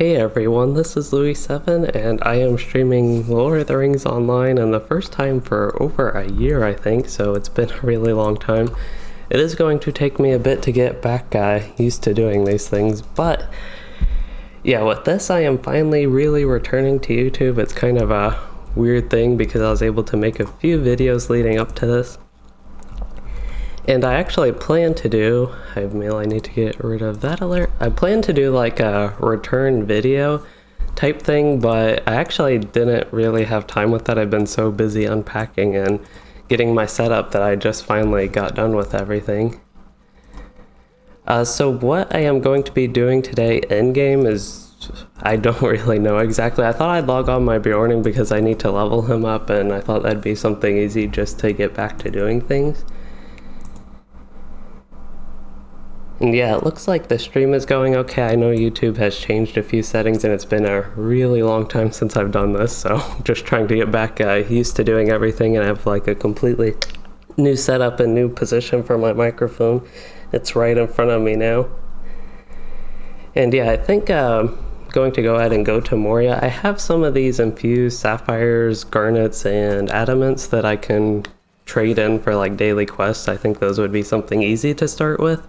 Hey everyone, this is Louis7 and I am streaming Lord of the Rings online, and the first time for over a year I think, so it's been a really long time. It is going to take me a bit to get back used to doing these things, but yeah, with this I am finally really returning to YouTube. It's kind of a weird thing because I was able to make a few videos leading up to this. And I actually plan to do, I have mail, I need to get rid of that alert. I plan to do like a return video type thing, but I actually didn't really have time with that. I've been so busy unpacking and getting my setup that I just finally got done with everything. So what I am going to be doing today in game is, I don't really know exactly. I thought I'd log on my Bjorning because I need to level him up, and I thought that'd be something easy just to get back to doing things. And yeah, it looks like the stream is going okay. I know YouTube has changed a few settings and it's been a really long time since I've done this, so just trying to get back used to doing everything, and I have like a completely new setup and new position for my microphone. It's right in front of me now. And yeah, I think I'm going to go ahead and go to Moria. I have some of these infused sapphires, garnets, and adamants that I can trade in for like daily quests. I think those would be something easy to start with.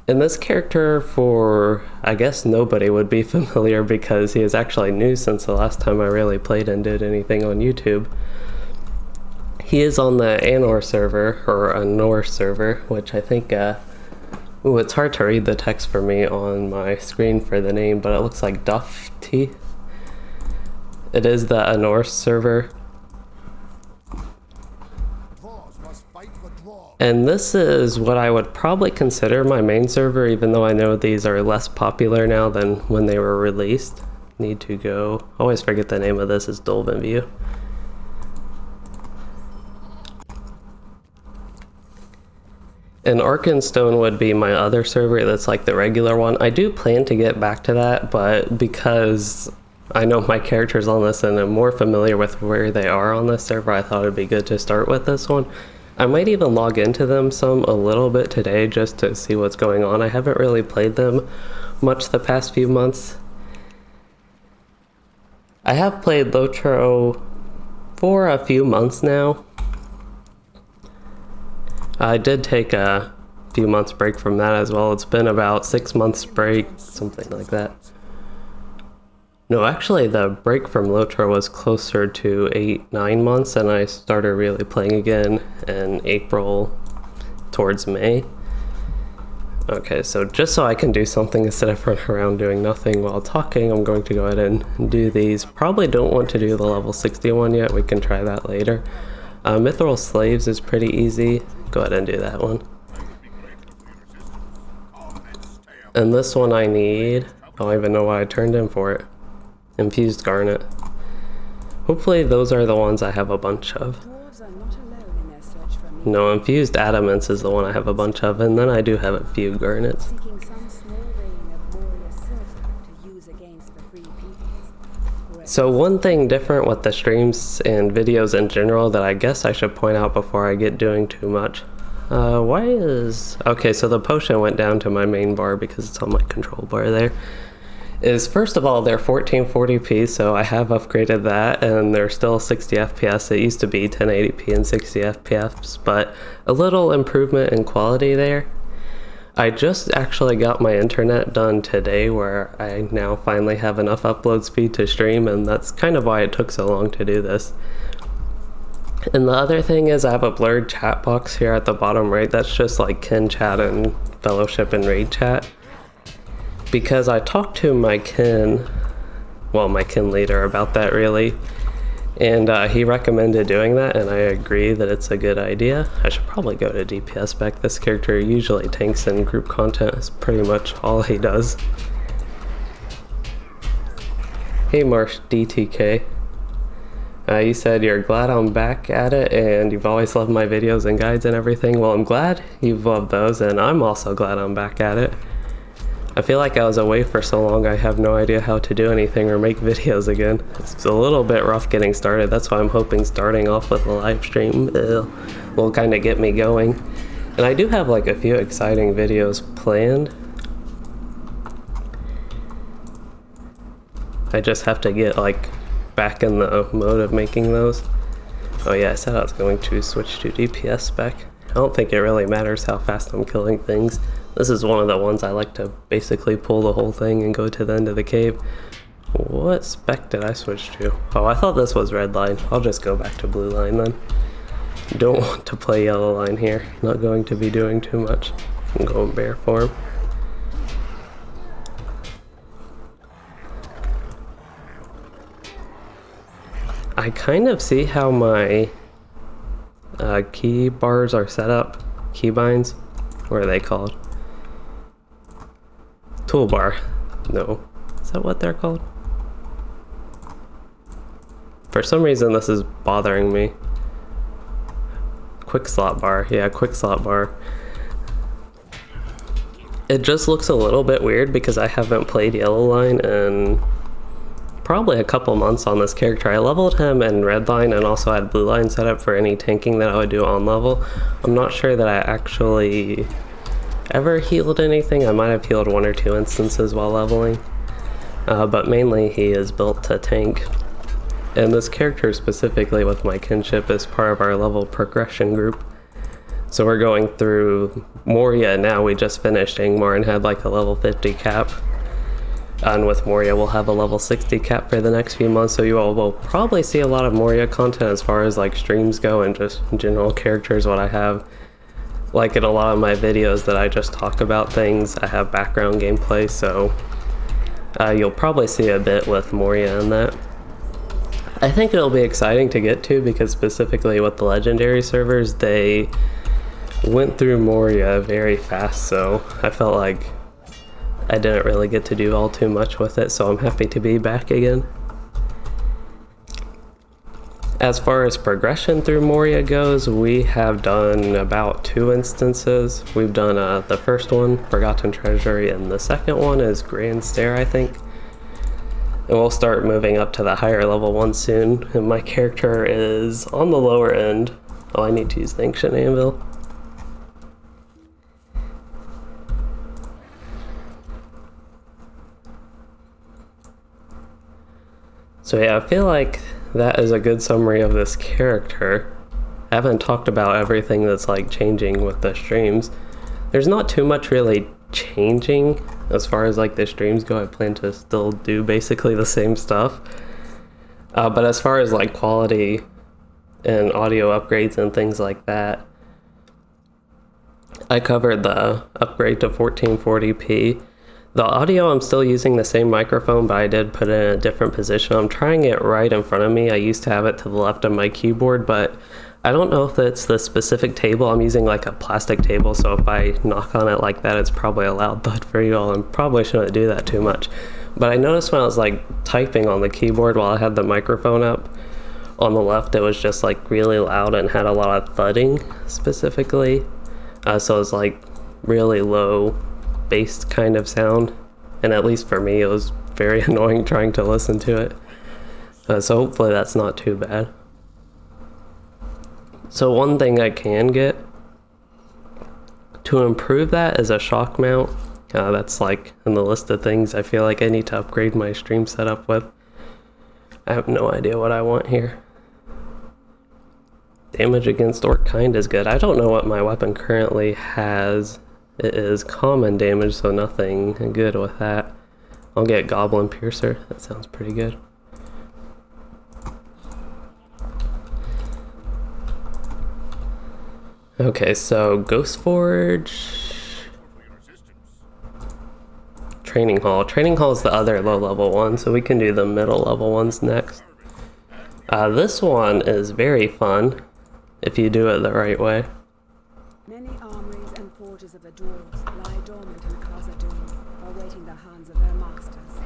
And this character, for I guess nobody would be familiar because he is actually new since the last time I really played and did anything on YouTube. He is on the Anor server, or Anor server, which I think, ooh, it's hard to read the text for me on my screen for the name, but it looks like Dufty. It is the Anor server. And this is what I would probably consider my main server, even though I know these are less popular now than when they were released. Need to go, I always forget the name of this, is Dolben View. And Arkenstone would be my other server that's like the regular one. I do plan to get back to that, but because I know my characters on this and I'm more familiar with where they are on this server, I thought it'd be good to start with this one. I might even log into them a little bit today just to see what's going on. I haven't really played them much the past few months. I have played LOTRO for a few months now. I did take a few months break from that as well. It's been about 6 months break, something like that. No, actually the break from LOTRO was closer to 8-9 months, and I started really playing again in April towards May. Okay, so just so I can do something instead of running around doing nothing while talking, I'm going to go ahead and do these. Probably don't want to do the level 61 yet, we can try that later. Mithril Slaves is pretty easy, go ahead and do that one. And this one I need, I don't even know why I turned in for it. Infused Garnet. Hopefully those are the ones I have a bunch of. No, Infused Adamants is the one I have a bunch of, and then I do have a few Garnets. So one thing different with the streams and videos in general that I guess I should point out before I get doing too much. Okay, so the potion went down to my main bar because it's on my control bar there. Is first of all, they're 1440p, so I have upgraded that, and they're still 60 FPS. It used to be 1080p and 60 FPS, but a little improvement in quality there. I just actually got my internet done today, where I now finally have enough upload speed to stream, and that's kind of why it took so long to do this. And the other thing is I have a blurred chat box here at the bottom right. That's just like kin chat and fellowship and raid chat. Because I talked to my kin leader about that really, and he recommended doing that, and I agree that it's a good idea. I should probably go to DPS spec. This character usually tanks in group content, is pretty much all he does. Hey Marsh DTK. You said you're glad I'm back at it and you've always loved my videos and guides and everything. Well, I'm glad you've loved those, and I'm also glad I'm back at it. I feel like I was away for so long I have no idea how to do anything or make videos again. It's a little bit rough getting started. That's why I'm hoping starting off with a live stream will kind of get me going. And I do have like a few exciting videos planned. I just have to get like back in the mode of making those. Oh yeah, I said I was going to switch to DPS spec. I don't think it really matters how fast I'm killing things. This is one of the ones I like to basically pull the whole thing and go to the end of the cave. What spec did I switch to? Oh, I thought this was red line. I'll just go back to blue line then. Don't want to play yellow line here. Not going to be doing too much. I'm going bear form. I kind of see how my key bars are set up. Keybinds? What are they called? Toolbar. No. Is that what they're called? For some reason this is bothering me. Quick slot bar. Yeah, quick slot bar. It just looks a little bit weird because I haven't played yellow line in probably a couple months on this character. I leveled him in red line and also had blue line set up for any tanking that I would do on level. I'm not sure that I actually ever healed anything. I might have healed 1 or 2 instances while leveling, but mainly he is built to tank. And this character specifically with my kinship is part of our level progression group. So we're going through Moria now. We just finished Angmar and had like a level 50 cap. And with Moria, we'll have a level 60 cap for the next few months, so you all will probably see a lot of Moria content as far as like streams go and just general characters. What I have, like in a lot of my videos that I just talk about things, I have background gameplay, so you'll probably see a bit with Moria in that. I think it'll be exciting to get to because specifically with the legendary servers, they went through Moria very fast, so I felt like I didn't really get to do all too much with it, so I'm happy to be back again. As far as progression through Moria goes, we have done about 2 instances. We've done the first one, Forgotten Treasury, and the second one is Grand Stair, I think. And we'll start moving up to the higher level one soon, and my character is on the lower end. Oh, I need to use the Ancient Anvil. So yeah, I feel like that is a good summary of this character. I haven't talked about everything that's like changing with the streams. There's not too much really changing as far as like the streams go. I plan to still do basically the same stuff. But as far as like quality and audio upgrades and things like that, I covered the upgrade to 1440p. The audio, I'm still using the same microphone, but I did put it in a different position. I'm trying it right in front of me. I used to have it to the left of my keyboard, but I don't know if it's the specific table. I'm using like a plastic table, so if I knock on it like that, it's probably a loud thud for you all, and probably shouldn't do that too much. But I noticed when I was like typing on the keyboard while I had the microphone up on the left, it was just like really loud and had a lot of thudding specifically. So it was like really low bass kind of sound, and at least for me it was very annoying trying to listen to it. So hopefully that's not too bad. So one thing I can get to improve that is a shock mount. That's like in the list of things I feel like I need to upgrade my stream setup with. I have no idea what I want here. Damage against orc kind is good. I don't know what my weapon currently has. It is common damage, so nothing good with that. I'll get Goblin Piercer. That sounds pretty good. Okay, so Ghost Forge, Training Hall. Training Hall is the other low level one, so we can do the middle level ones next. This one is very fun if you do it the right way. Many armories and forges of the dwarves lie dormant in Khazad-dûm, awaiting the hands of their masters.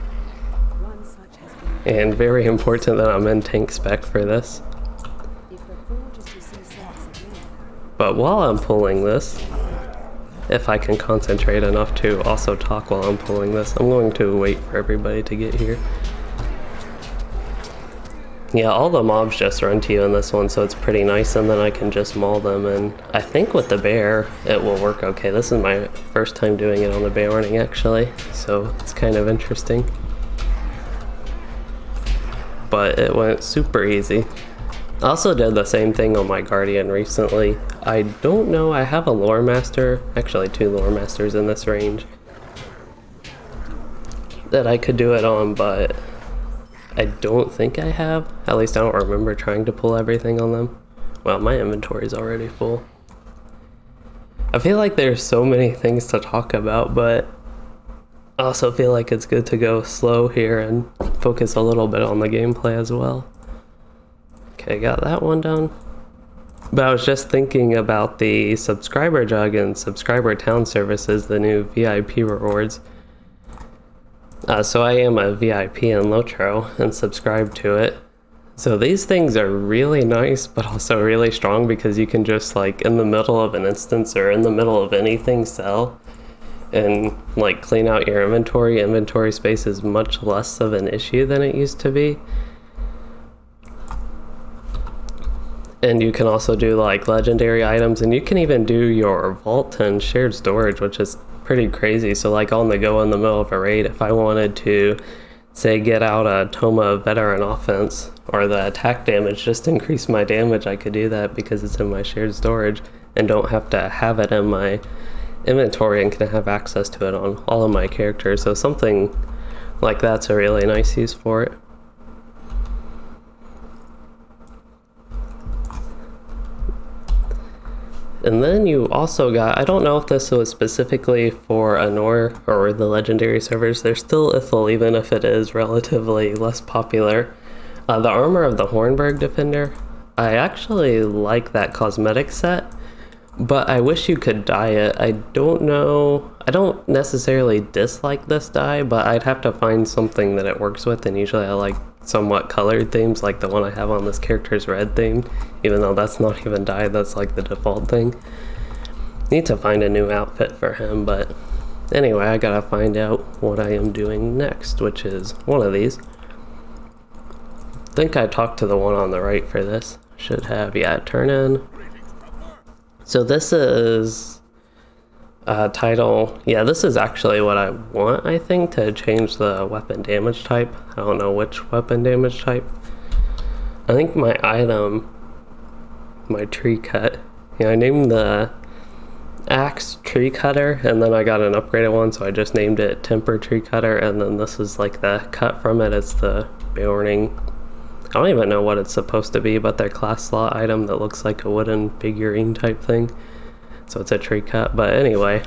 One such has been. And very important that I'm in tank spec for this. If the forge is to see service again. But while I'm pulling this, if I can concentrate enough to also talk while I'm pulling this, I'm going to wait for everybody to get here. Yeah, all the mobs just run to you in this one, so it's pretty nice, and then I can just maul them, and I think with the bear, it will work okay. This is my first time doing it on the bear warning, actually, so it's kind of interesting. but it went super easy. I also did the same thing on my Guardian recently. I don't know, I have a lore master, actually 2 lore masters in this range that I could do it on, but I don't think I have. At least I don't remember trying to pull everything on them. Well, my inventory is already full. I feel like there's so many things to talk about, but I also feel like it's good to go slow here and focus a little bit on the gameplay as well. Okay, got that one done. But I was just thinking about the subscriber jug and subscriber town services, the new VIP rewards. So I am a VIP in LOTRO and subscribe to it. So these things are really nice, but also really strong because you can just like in the middle of an instance or in the middle of anything sell and like clean out your inventory. Inventory space is much less of an issue than it used to be. And you can also do like legendary items, and you can even do your vault and shared storage, which is pretty crazy. So like on the go in the middle of a raid, if I wanted to say get out a Toma veteran offense or the attack damage, just increase my damage, I could do that because it's in my shared storage and don't have to have it in my inventory and can have access to it on all of my characters. So something like that's a really nice use for it. And then you also got, I don't know if this was specifically for Anor or the legendary servers, there's still Ithil even if it is relatively less popular. The armor of the Hornburg Defender, I actually like that cosmetic set, but I wish you could dye it. I don't know, I don't necessarily dislike this dye, but I'd have to find something that it works with, and usually I like somewhat colored themes, like the one I have on this character's red theme, even though that's not even dyed, that's like the default thing. Need to find a new outfit for him, but anyway, I gotta find out what I am doing next, which is one of these. I think I talked to the one on the right for this. Should have, yeah, turn in. So this is title, yeah, this is actually what I want, I think, to change the weapon damage type. I don't know which weapon damage type. I think my item, my tree cut, yeah, I named the axe tree cutter, and then I got an upgraded one, so I just named it temper tree cutter, and then this is like the cut from it, it's the Beorning. I don't even know what it's supposed to be, but their class slot item that looks like a wooden figurine type thing. So it's a tree cut, but anyway,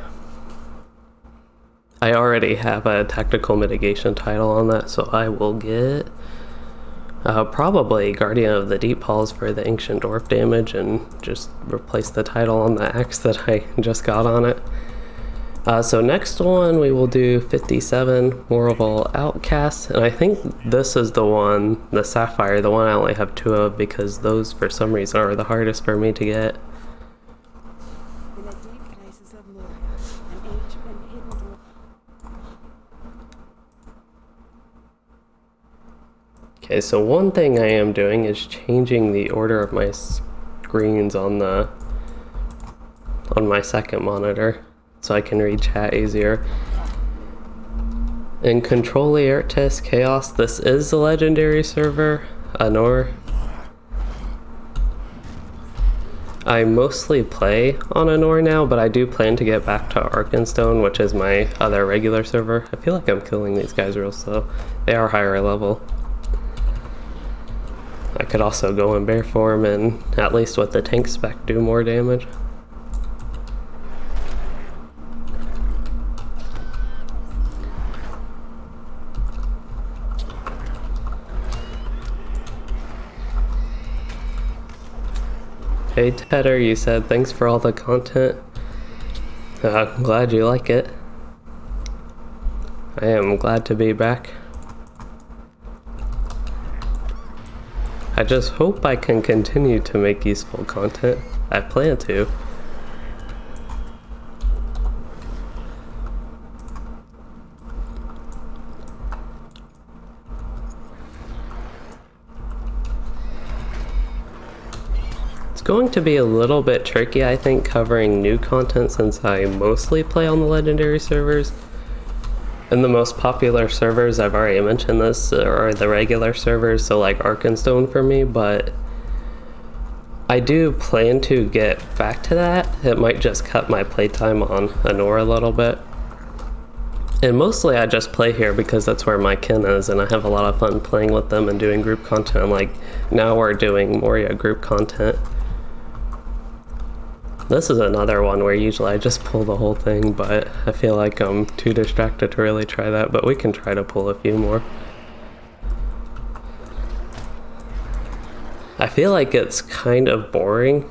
I already have a tactical mitigation title on that, so I will get probably Guardian of the Deep Halls for the ancient dwarf damage and just replace the title on the axe that I just got on it. So next one we will do 57 Moravol Outcasts, and I think this is the one, the Sapphire, the one I only have 2 of because those for some reason are the hardest for me to get. In the deep places of Moria, an ancient and hidden dwarf. Okay, so one thing I am doing is changing the order of my screens on my second monitor, so I can read chat easier. In Control Laertes Chaos, this is the legendary server, Anor. I mostly play on Anor now, but I do plan to get back to Arkenstone, which is my other regular server. I feel like I'm killing these guys real slow. They are higher level. I could also go in bear form and, at least with the tank spec, do more damage. Hey Tedder, you said thanks for all the content. I'm glad you like it. I am glad to be back. I just hope I can continue to make useful content. I plan to. It's going to be a little bit tricky, I think, covering new content since I mostly play on the legendary servers. And the most popular servers, I've already mentioned this, are the regular servers, so like Arkenstone for me, but I do plan to get back to that. It might just cut my playtime on Anor a little bit. And mostly I just play here because that's where my kin is, and I have a lot of fun playing with them and doing group content. Like, now we're doing Moria group content. This is another one where usually I just pull the whole thing, but I feel like I'm too distracted to really try that, but we can try to pull a few more. I feel like it's kind of boring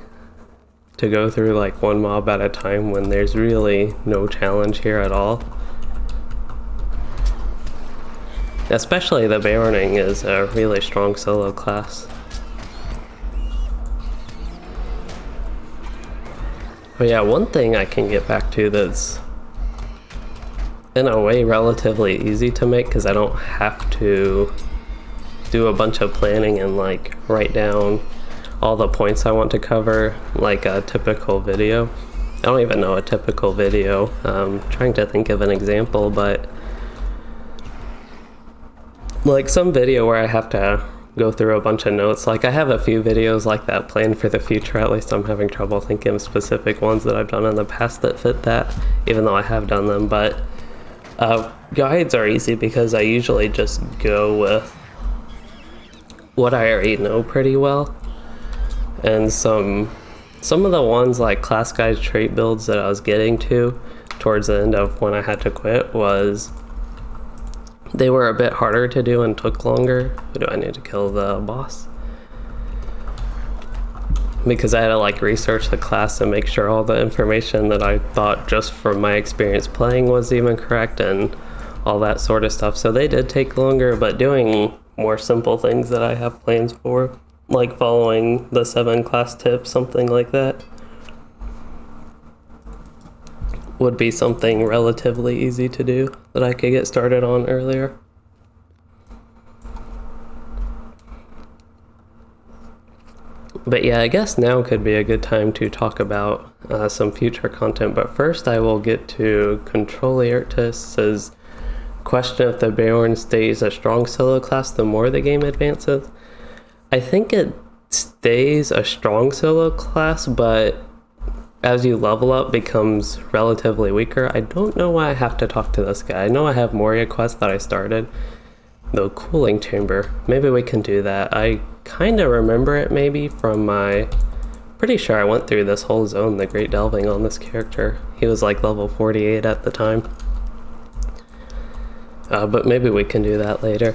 to go through like one mob at a time when there's really no challenge here at all. Especially the Baroning is a really strong solo class. But yeah, one thing I can get back to that's in a way relatively easy to make because I don't have to do a bunch of planning and like write down all the points I want to cover like a typical video. I don't even know a typical video. I'm trying to think of an example, but like some video where I have to go through a bunch of notes. Like I have a few videos like that planned for the future. At least I'm having trouble thinking of specific ones that I've done in the past that fit that, even though I have done them. But guides are easy because I usually just go with what I already know pretty well. And some of the ones like class guides, trait builds that I was getting to towards the end of when I had to quit was they were a bit harder to do and took longer. Do I need to kill the boss? Because I had to like research the class and make sure all the information that I thought just from my experience playing was even correct and all that sort of stuff. So they did take longer, but doing more simple things that I have plans for, like following the 7 class tips, something like that, would be something relatively easy to do that I could get started on earlier. But yeah, I guess now could be a good time to talk about some future content, but first I will get to Controliertus's question if the Baron stays a strong solo class the more the game advances. I think it stays a strong solo class, but as you level up becomes relatively weaker. I don't know why I have to talk to this guy. I know I have Moria quest that I started. The cooling chamber. Maybe we can do that. I kind of remember it maybe from my... Pretty sure I went through this whole zone, the Great Delving, on this character. He was like level 48 at the time. But maybe we can do that later.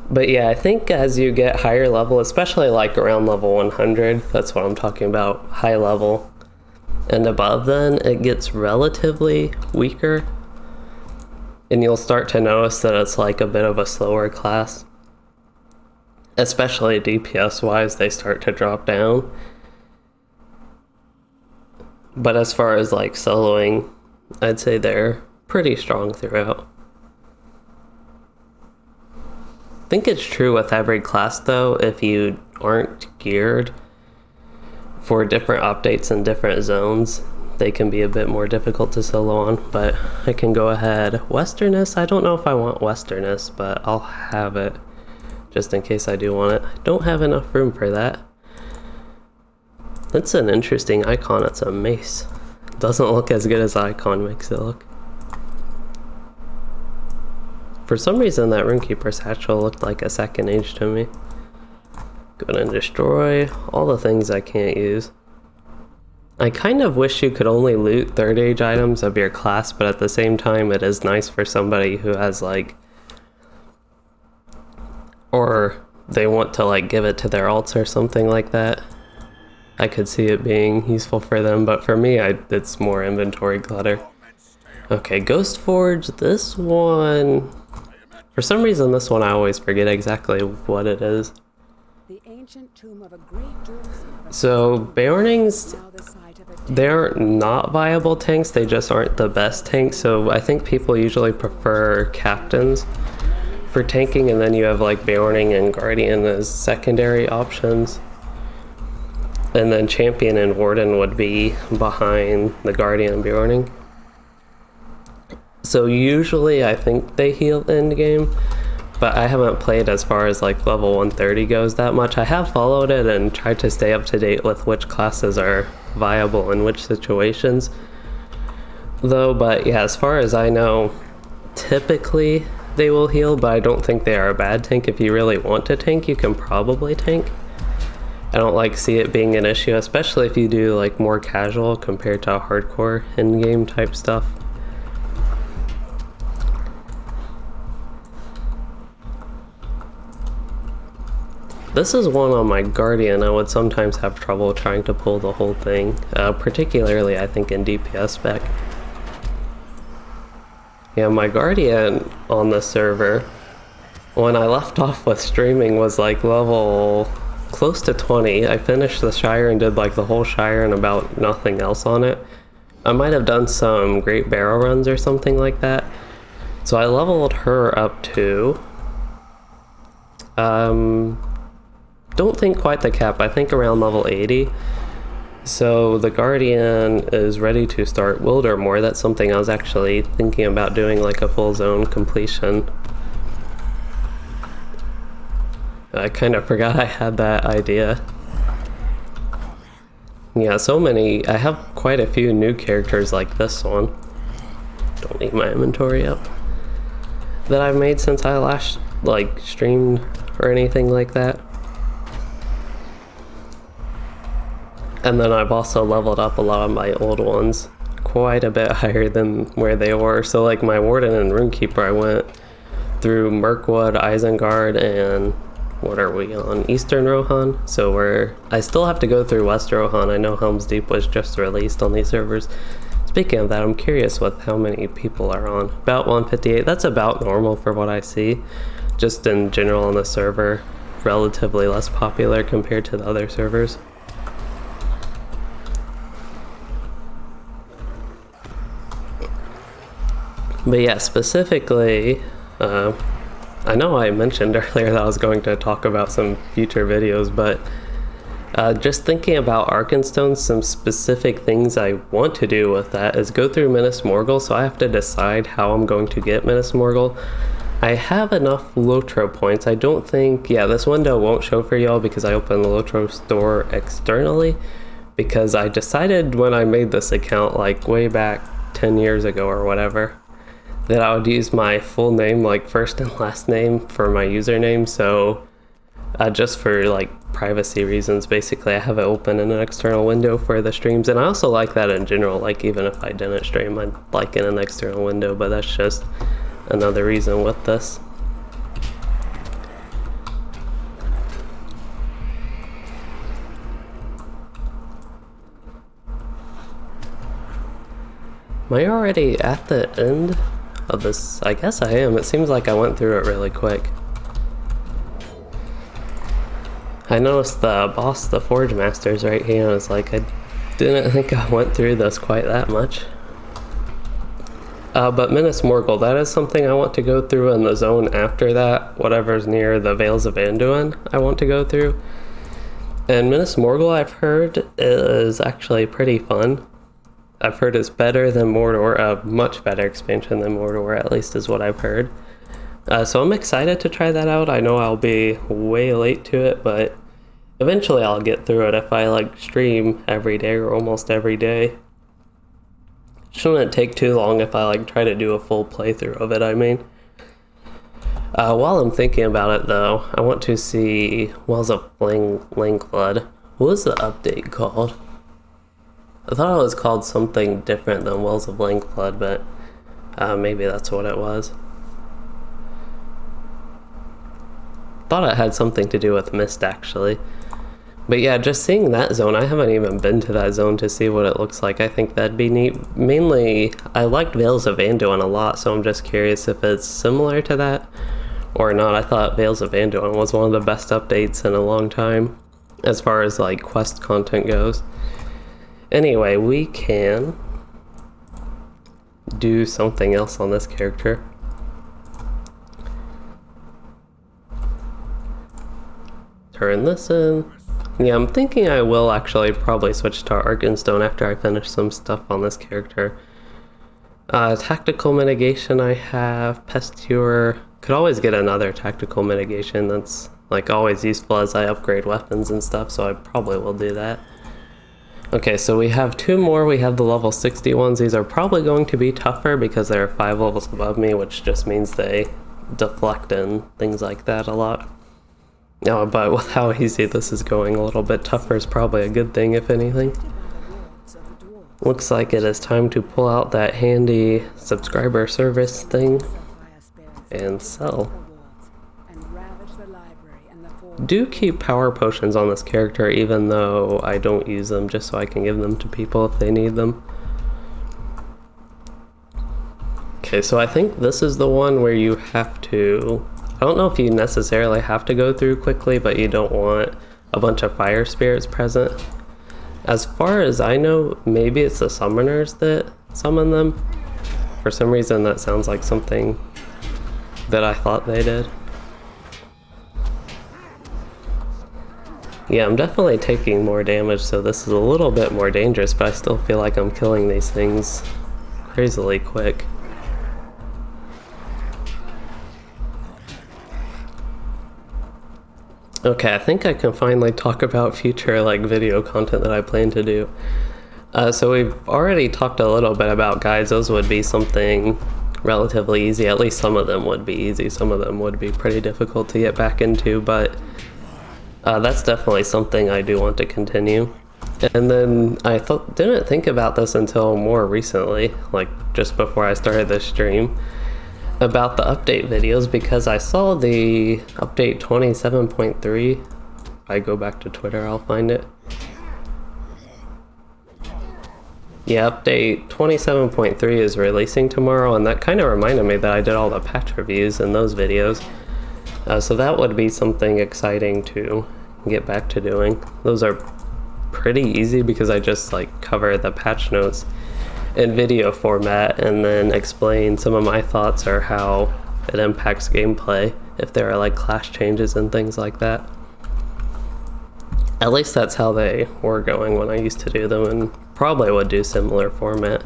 But yeah, I think as you get higher level, especially like around level 100, that's what I'm talking about, high level, and above then, it gets relatively weaker. And you'll start to notice that it's like a bit of a slower class. Especially DPS wise, they start to drop down. But as far as like soloing, I'd say they're pretty strong throughout. I think it's true with every class though, if you aren't geared for different updates in different zones, they can be a bit more difficult to solo on, but I can go ahead. Westerness, I don't know if I want Westerness, but I'll have it just in case I do want it. I don't have enough room for that. That's an interesting icon, it's a mace. Doesn't look as good as the icon makes it look. For some reason that Runekeeper satchel looked like a second age to me. Go and destroy all the things I can't use. I kind of wish you could only loot 3rd age items of your class, but at the same time it is nice for somebody who has like... Or they want to like give it to their alts or something like that. I could see it being useful for them, but for me it's more inventory clutter. Okay, Ghost Forge, this one... For some reason, this one I always forget exactly what it is. The ancient tomb of a great dwarf. So, Baronings, they're not viable tanks, they just aren't the best tanks, so I think people usually prefer captains for tanking, and then you have like Baroning and Guardian as secondary options. And then Champion and Warden would be behind the Guardian and Baroning. So usually I think they heal end game, but I haven't played as far as like level 130 goes that much. I have followed it and tried to stay up to date with which classes are viable in which situations though, but yeah, as far as I know, typically they will heal, but I don't think they are a bad tank. If you really want to tank, you can probably tank. I don't like see it being an issue, especially if you do like more casual compared to hardcore in-game type stuff. This is one on my Guardian. I would sometimes have trouble trying to pull the whole thing, particularly I think in DPS spec. Yeah, my Guardian on the server, when I left off with streaming, was like level close to 20. I finished the Shire and did like the whole Shire and about nothing else on it. I might have done some Great Barrel runs or something like that. So I leveled her up to... don't think quite the cap, I think around level 80. So the Guardian is ready to start Wildermore. That's something I was actually thinking about doing, like a full zone completion. I kind of forgot I had that idea. Yeah, so many, I have quite a few new characters like this one. Don't need my inventory up. That I've made since I last like streamed or anything like that. And then I've also leveled up a lot of my old ones quite a bit higher than where they were. So like my Warden and Runekeeper, I went through Mirkwood, Isengard, and what are we on? Eastern Rohan. So I still have to go through West Rohan. I know Helm's Deep was just released on these servers. Speaking of that, I'm curious with how many people are on. About 158. That's about normal for what I see. Just in general on the server, relatively less popular compared to the other servers. But yeah, specifically, I know I mentioned earlier that I was going to talk about some future videos, but just thinking about Arkenstone, some specific things I want to do with that is go through Minas Morgul, so I have to decide how I'm going to get Minas Morgul. I have enough LOTRO points. I don't think, yeah, this window won't show for y'all because I opened the LOTRO store externally, because I decided when I made this account, like way back 10 years ago or whatever, that I would use my full name, like first and last name, for my username. So just for like privacy reasons, basically I have it open in an external window for the streams. And I also like that in general, like even if I didn't stream, I'd like in an external window, but that's just another reason with this. Am I already at the end of this? I guess I am. It seems like I went through it really quick. I noticed the boss, the Forge Master's right here, and I was like, I didn't think I went through this quite that much. But Minas Morgul, that is something I want to go through in the zone after that, whatever's near the Vales of Anduin I want to go through. And Minas Morgul, I've heard, is actually pretty fun. I've heard it's better than Mordor, a much better expansion than Mordor, at least is what I've heard. So I'm excited to try that out. I know I'll be way late to it, but eventually I'll get through it if I like stream every day or almost every day. Shouldn't take too long if I like try to do a full playthrough of it, I mean. While I'm thinking about it though, I want to see Wells of Lingflood. What was the update called? I thought it was called something different than Wells of Lingflood, but maybe that's what it was. Thought it had something to do with Mist, actually. But yeah, just seeing that zone, I haven't even been to that zone to see what it looks like. I think that'd be neat. Mainly, I liked Vales of Anduin a lot, so I'm just curious if it's similar to that or not. I thought Vales of Anduin was one of the best updates in a long time, as far as like quest content goes. Anyway, we can do something else on this character. Turn this in. Yeah, I'm thinking I will actually probably switch to Arkenstone after I finish some stuff on this character. Tactical mitigation I have. Pest cure. Could always get another tactical mitigation that's like always useful as I upgrade weapons and stuff, so I probably will do that. Okay, so we have 2 more. We have the level 60 ones. These are probably going to be tougher because they're 5 levels above me, which just means they deflect and things like that a lot. No, but with how easy this is going, a little bit tougher is probably a good thing, if anything. Looks like it is time to pull out that handy subscriber service thing and sell. Do keep power potions on this character even though I don't use them, just so I can give them to people if they need them. Okay, so I think this is the one where you have to... I don't know if you necessarily have to go through quickly, but you don't want a bunch of fire spirits present. As far as I know, maybe it's the summoners that summon them. For some reason that sounds like something that I thought they did. Yeah, I'm definitely taking more damage, so this is a little bit more dangerous, but I still feel like I'm killing these things crazily quick. Okay, I think I can finally talk about future video content that I plan to do. So we've already talked a little bit about guides. Those would be something relatively easy. At least some of them would be easy. Some of them would be pretty difficult to get back into, but that's definitely something I do want to continue. And then I didn't think about this until more recently, like just before I started this stream, about the update videos, because I saw the update 27.3. If I go back to Twitter, I'll find it. Yeah, update 27.3 is releasing tomorrow, and that kind of reminded me that I did all the patch reviews in those videos. So that would be something exciting to get back to doing. Those are pretty easy because I just cover the patch notes in video format and then explain some of my thoughts or how it impacts gameplay if there are class changes and things like that. At least that's how they were going when I used to do them, and probably would do similar format.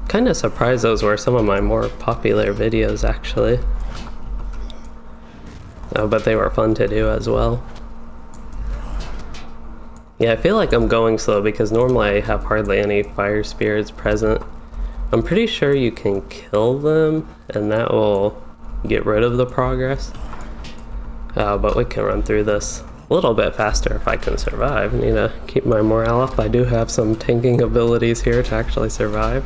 Kind of surprised those were some of my more popular videos actually. But they were fun to do as well. Yeah, I feel like I'm going slow because normally I have hardly any fire spirits present. I'm pretty sure you can kill them and that will get rid of the progress. But we can run through this a little bit faster if I can survive. I need to keep my morale up. I do have some tanking abilities here to actually survive.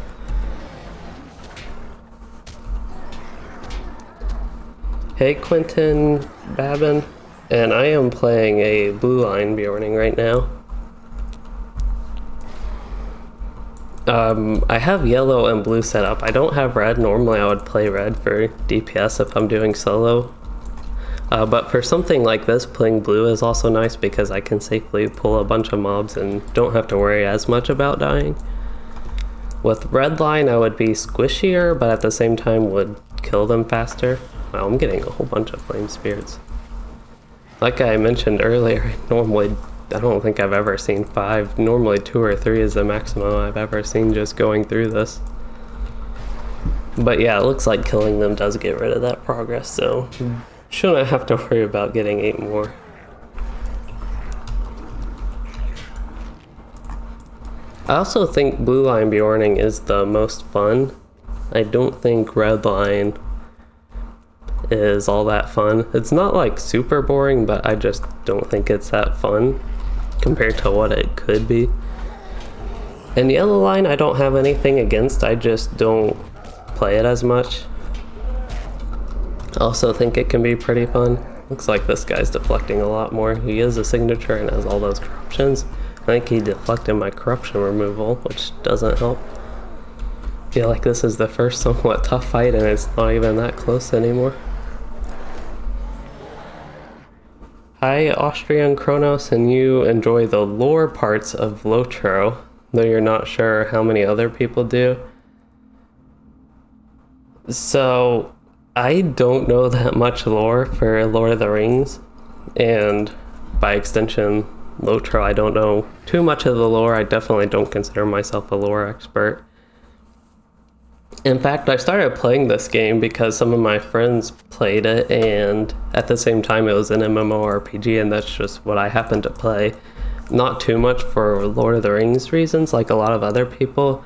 Hey Quentin Babin, and I am playing a blue line Bjorning right now. I have yellow and blue set up. I don't have red. Normally I would play red for DPS if I'm doing solo. But for something like this, playing blue is also nice because I can safely pull a bunch of mobs and don't have to worry as much about dying. With red line I would be squishier, but at the same time would kill them faster. Wow, I'm getting a whole bunch of flame spirits. Like I mentioned earlier, normally I don't think I've ever seen 5. Normally 2 or 3 is the maximum I've ever seen just going through this. But yeah, it looks like killing them does get rid of that progress, so shouldn't have to worry about getting 8 more. I also think blue line Bjorning is the most fun. I don't think red line is all that fun. It's not super boring, but I just don't think it's that fun compared to what it could be. And yellow line I don't have anything against, I just don't play it as much. I also think it can be pretty fun. Looks like this guy's deflecting a lot more. He is a signature and has all those corruptions. I think he deflected my corruption removal, which doesn't help. I feel like this is the first somewhat tough fight and it's not even that close anymore. Hi Austrian Kronos, and you enjoy the lore parts of LOTRO, though you're not sure how many other people do. So I don't know that much lore for Lord of the Rings, and by extension LOTRO. I don't know too much of the lore. I definitely don't consider myself a lore expert. In fact, I started playing this game because some of my friends played it, and at the same time it was an MMORPG, and that's just what I happened to play. Not too much for Lord of the Rings reasons, like a lot of other people.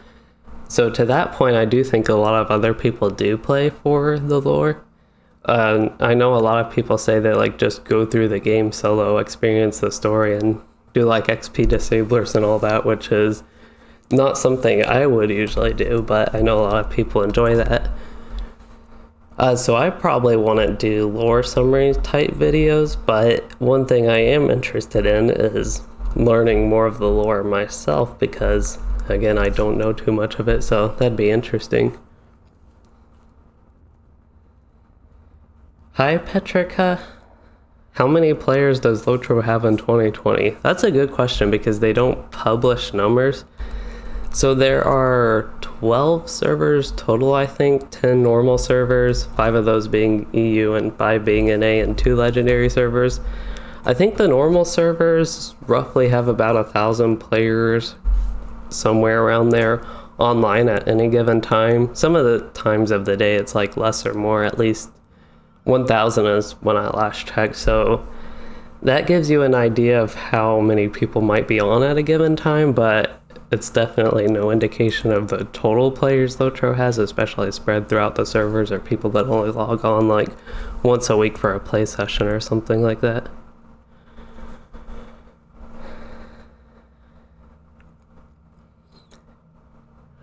So to that point, I do think a lot of other people do play for the lore. I know a lot of people say they like just go through the game solo, experience the story, and do like XP disablers and all that, which is not something I would usually do, but I know a lot of people enjoy that. So I probably want to do lore summary type videos, but one thing I am interested in is learning more of the lore myself because, again, I don't know too much of it, so that'd be interesting. Hi, Petrica. How many players does LOTRO have in 2020? That's a good question because they don't publish numbers. So there are 12 servers total, I think, 10 normal servers, 5 of those being EU and 5 being NA, and 2 legendary servers. I think the normal servers roughly have about 1,000 players, somewhere around there, online at any given time. Some of the times of the day it's like less or more, at least 1,000 is when I last checked, so that gives you an idea of how many people might be on at a given time, but it's definitely no indication of the total players LOTRO has, especially spread throughout the servers or people that only log on like once a week for a play session or something like that.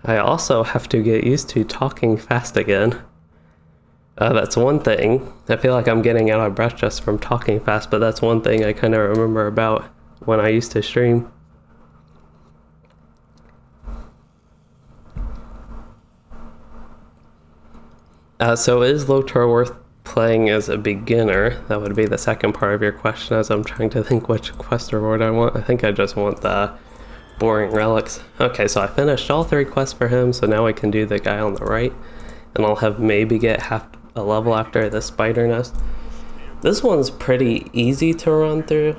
I also have to get used to talking fast again. That's one thing. I feel like I'm getting out of breath just from talking fast, but that's one thing I kind of remember about when I used to stream. So is LOTRO worth playing as a beginner? That would be the second part of your question, as I'm trying to think which quest reward I want. I think I just want the boring relics. Okay, so I finished all 3 quests for him, so now I can do the guy on the right, and I'll have maybe get half a level after the spider nest. This one's pretty easy to run through.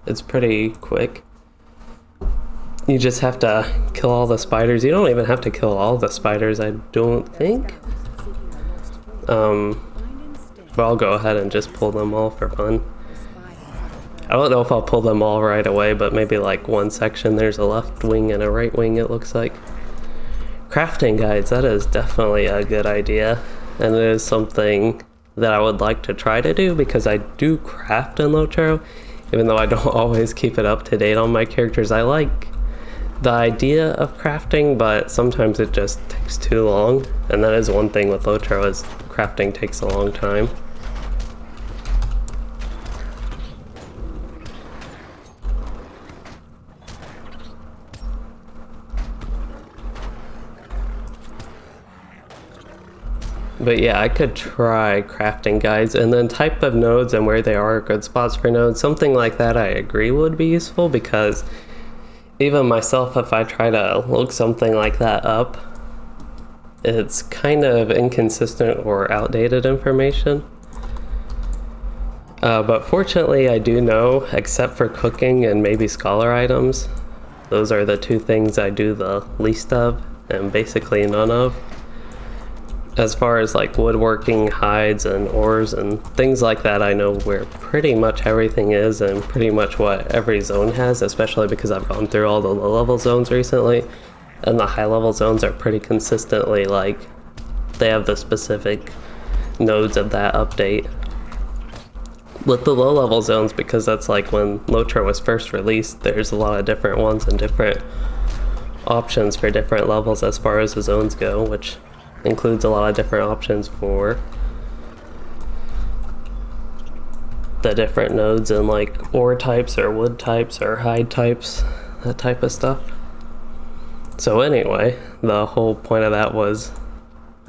It's pretty quick. You just have to kill all the spiders. You don't even have to kill all the spiders, I don't think. But I'll go ahead and just pull them all for fun. I don't know if I'll pull them all right away, but maybe like one section. There's a left wing and a right wing, it looks like. Crafting guides, that is definitely a good idea. And it is something that I would like to try to do because I do craft in LOTRO, even though I don't always keep it up to date on my characters. I like the idea of crafting, but sometimes it just takes too long. And that is one thing with LOTRO, is crafting takes a long time. But yeah, I could try crafting guides, and then type of nodes and where they are good spots for nodes. Something like that I agree would be useful, because even myself, if I try to look something like that up, it's kind of inconsistent or outdated information. But fortunately I do know, except for cooking and maybe scholar items, those are the 2 things I do the least of, and basically none of. As far as like woodworking, hides, and ores, and things like that, I know where pretty much everything is, and pretty much what every zone has, especially because I've gone through all the low-level zones recently, and the high-level zones are pretty consistently like, they have the specific nodes of that update. With the low-level zones, because that's like when LOTRO was first released, there's a lot of different ones and different options for different levels as far as the zones go, which includes a lot of different options for the different nodes and like ore types or wood types or hide types, that type of stuff. So anyway, the whole point of that was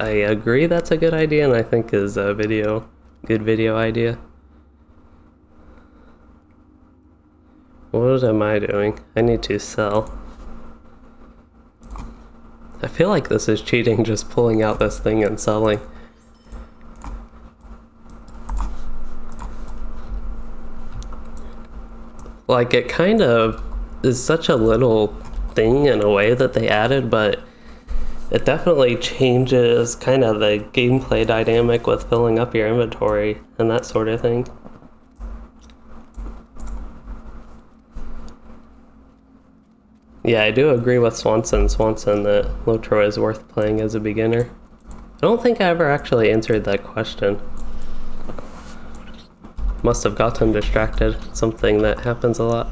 I agree that's a good idea, and I think is a good video idea. What am I doing? I need to sell. I feel like this is cheating, just pulling out this thing and selling. Like, it kind of is such a little thing in a way that they added, but It definitely changes kind of the gameplay dynamic with filling up your inventory and that sort of thing. Yeah, I do agree with Swanson that LOTRO is worth playing as a beginner. I don't think I ever actually answered that question. Must have gotten distracted. Something that happens a lot.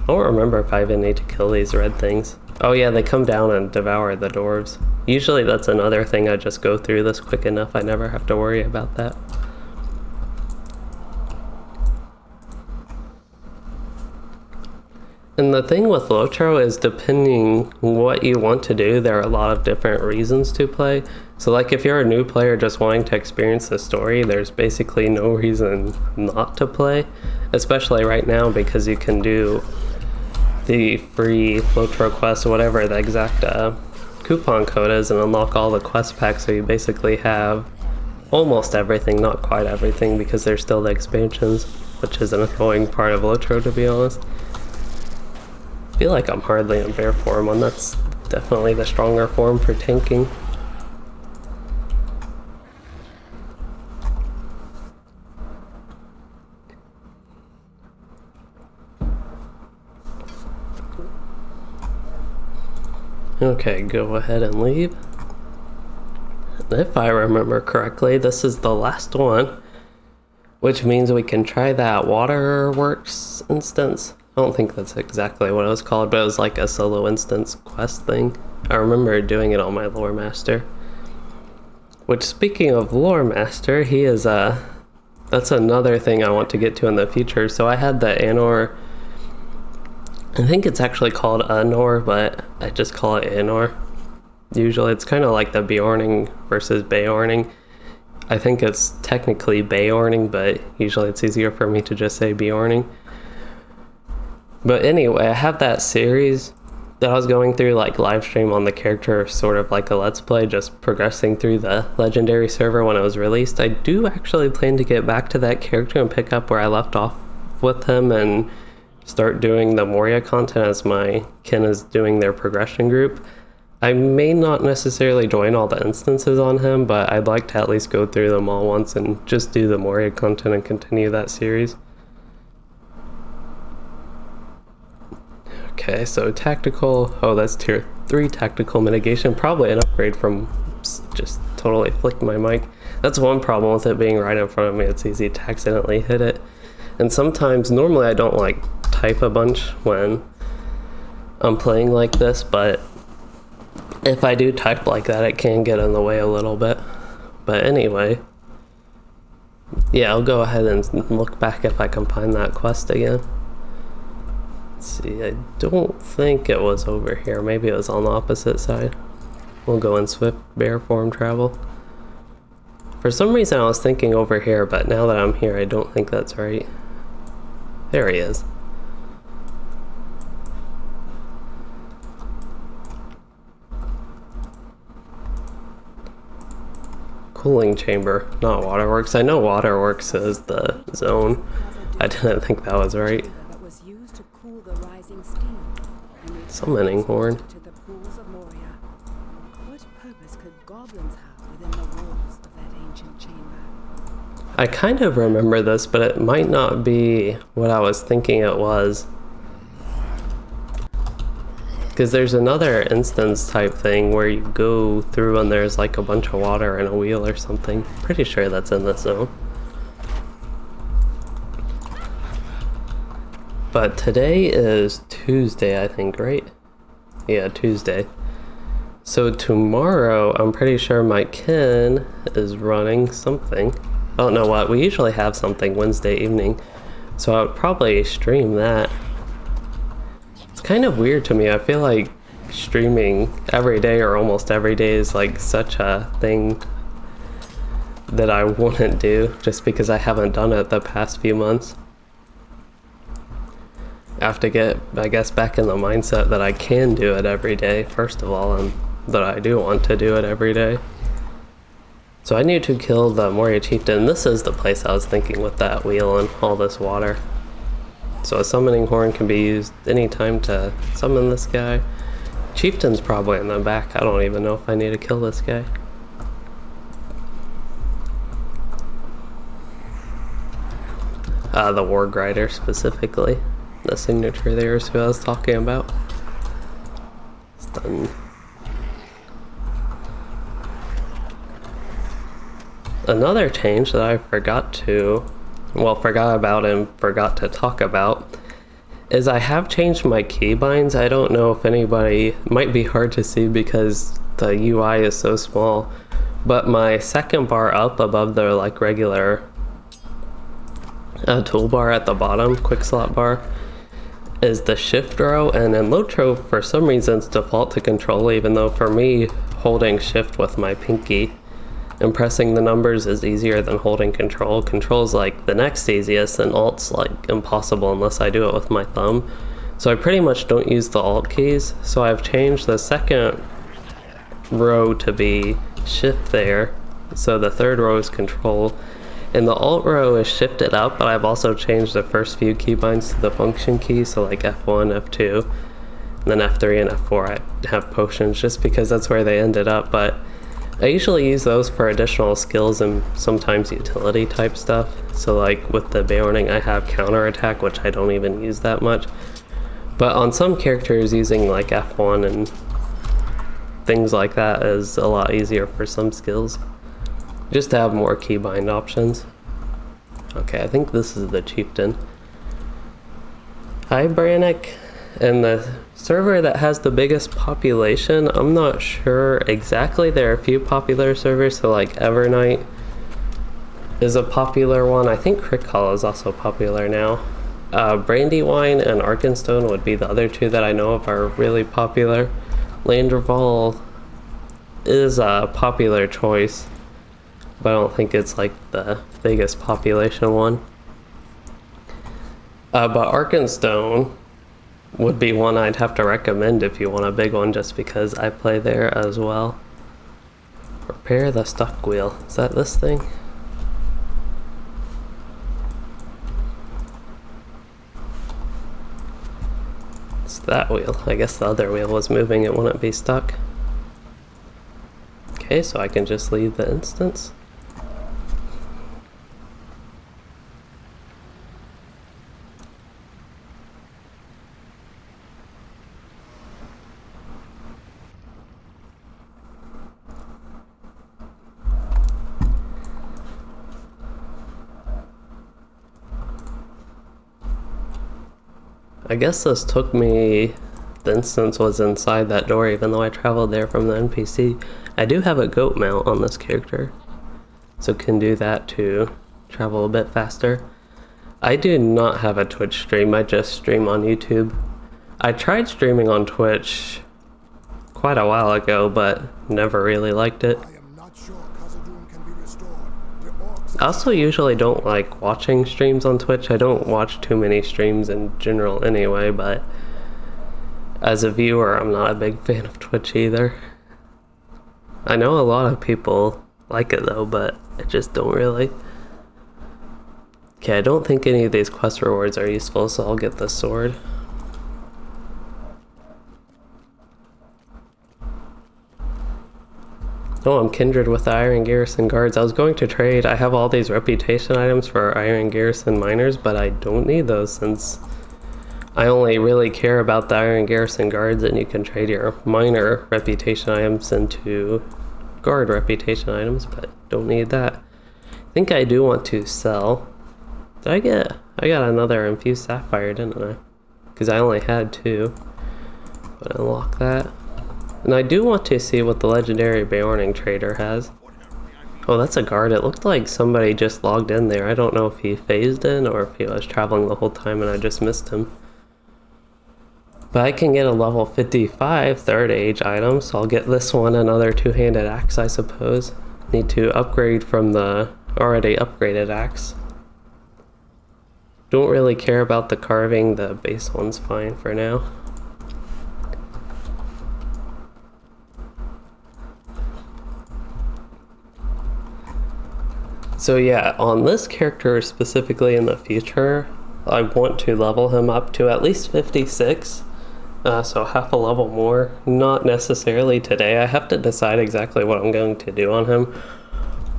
I don't remember if I even need to kill these red things. Oh yeah, they come down and devour the dwarves. Usually that's another thing, I just go through this quick enough, I never have to worry about that. And the thing with LOTRO is, depending what you want to do, there are a lot of different reasons to play. So like if you're a new player just wanting to experience the story, there's basically no reason not to play, especially right now because you can do the free LOTRO quest, whatever the exact coupon code is, and unlock all the quest packs, so you basically have almost everything, not quite everything because there's still the expansions, which is an annoying part of LOTRO, to be honest. I feel like I'm hardly in bear form, and that's definitely the stronger form for tanking. Okay, go ahead and leave. If I remember correctly, this is the last one, which means we can try that waterworks instance. I don't think that's exactly what it was called, but it was like a solo instance quest thing. I remember doing it on my lore master. Which, speaking of lore master, he is that's another thing I want to get to in the future. So I had the Anor, I think it's actually called Anor, but I just call it Anor. Usually it's kind of like the Bjorning versus Beorning. I think it's technically Beorning, but usually it's easier for me to just say Bjorning. But anyway, I have that series that I was going through, like live stream on the character, sort of like a let's play, just progressing through the legendary server when it was released. I do actually plan to get back to that character and pick up where I left off with him and start doing the Moria content as my kin is doing their progression group. I may not necessarily join all the instances on him, but I'd like to at least go through them all once and just do the Moria content and continue that series. Okay, so tactical, oh that's tier 3 tactical mitigation, probably an upgrade from just totally flicked my mic. That's one problem with it being right in front of me, it's easy to accidentally hit it. And sometimes, normally I don't like type a bunch when I'm playing like this, but if I do type like that, it can get in the way a little bit. But anyway, yeah, I'll go ahead and look back if I can find that quest again. Let's see, I don't think it was over here. Maybe it was on the opposite side. We'll go in swift bear form travel. For some reason I was thinking over here, but now that I'm here, I don't think that's right. There he is. Cooling chamber, not waterworks. I know waterworks is the zone. I didn't think that was right. Summoning horn. To the pools of Moria. What purpose could goblins have within the walls of that ancient chamber? I kind of remember this, but it might not be what I was thinking it was. Because there's another instance type thing where you go through and there's like a bunch of water and a wheel or something. Pretty sure that's in this zone. But today is Tuesday, I think, right? Yeah, Tuesday. So tomorrow, I'm pretty sure my kin is running something. I don't know what. We usually have something Wednesday evening, so I would probably stream that. It's kind of weird to me. I feel like streaming every day or almost every day is like such a thing that I wouldn't do just because I haven't done it the past few months. I have to get, I guess, back in the mindset that I can do it every day, first of all, and that I do want to do it every day. So I need to kill the Moria chieftain. This is the place I was thinking with that wheel and all this water. So a summoning horn can be used anytime to summon this guy. Chieftain's probably in the back. I don't even know if I need to kill this guy. The War Grider specifically. The signature there is who I was talking about. It's done. Another change that I forgot about and forgot to talk about is I have changed my keybinds. I don't know if anybody, might be hard to see because the UI is so small, but my second bar up above the like regular toolbar at the bottom, quick slot bar, is the shift row, and in LOTRO for some reason it's default to control, even though for me holding shift with my pinky and pressing the numbers is easier than holding control. Control's like the next easiest, and alt's like impossible unless I do it with my thumb. So I pretty much don't use the alt keys. So I've changed the second row to be shift there. So the third row is control. And the alt row is shifted up, but I've also changed the first few keybinds to the function key. So like F1, F2, and then F3 and F4 I have potions just because that's where they ended up. But I usually use those for additional skills and sometimes utility type stuff. So like with the Beorning I have counterattack, which I don't even use that much. But on some characters using like F1 and things like that is a lot easier for some skills. Just to have more keybind options. Okay, I think this is the Chieftain. Hi Brannick. And the server that has the biggest population, I'm not sure exactly. There are a few popular servers, so like Evernight is a popular one. I think Crick Hall is also popular now. Brandywine and Arkenstone would be the other two that I know of are really popular. Landreval is a popular choice, but I don't think it's like the biggest population one. But Arkenstone would be one I'd have to recommend if you want a big one, just because I play there as well. Repair the stuck wheel. Is that this thing? It's that wheel. I guess the other wheel was moving, it wouldn't be stuck. Okay, so I can just leave the instance. I guess this took me, the instance was inside that door even though I traveled there from the NPC. I do have a goat mount on this character, so can do that to travel a bit faster. I do not have a Twitch stream, I just stream on YouTube. I tried streaming on Twitch quite a while ago, but never really liked it. I also usually don't like watching streams on Twitch. I don't watch too many streams in general anyway, but as a viewer, I'm not a big fan of Twitch either. I know a lot of people like it though, but I just don't really. Okay, I don't think any of these quest rewards are useful, so I'll get the sword. Oh, I'm kindred with the Iron Garrison guards. I was going to trade. I have all these reputation items for Iron Garrison miners, but I don't need those since I only really care about the Iron Garrison guards, and you can trade your miner reputation items into guard reputation items, but don't need that. I think I do want to sell. I got another infused sapphire, didn't I? Because I only had 2. But unlock that. And I do want to see what the legendary Beorning trader has. Oh, that's a guard. It looked like somebody just logged in there. I don't know if he phased in or if he was traveling the whole time and I just missed him. But I can get a level 55 third age item, so I'll get this one, another two-handed axe, I suppose. Need to upgrade from the already upgraded axe. Don't really care about the carving, the base one's fine for now. So yeah, on this character specifically in the future, I want to level him up to at least 56 so half a level more. Not necessarily today. I have to decide exactly what I'm going to do on him.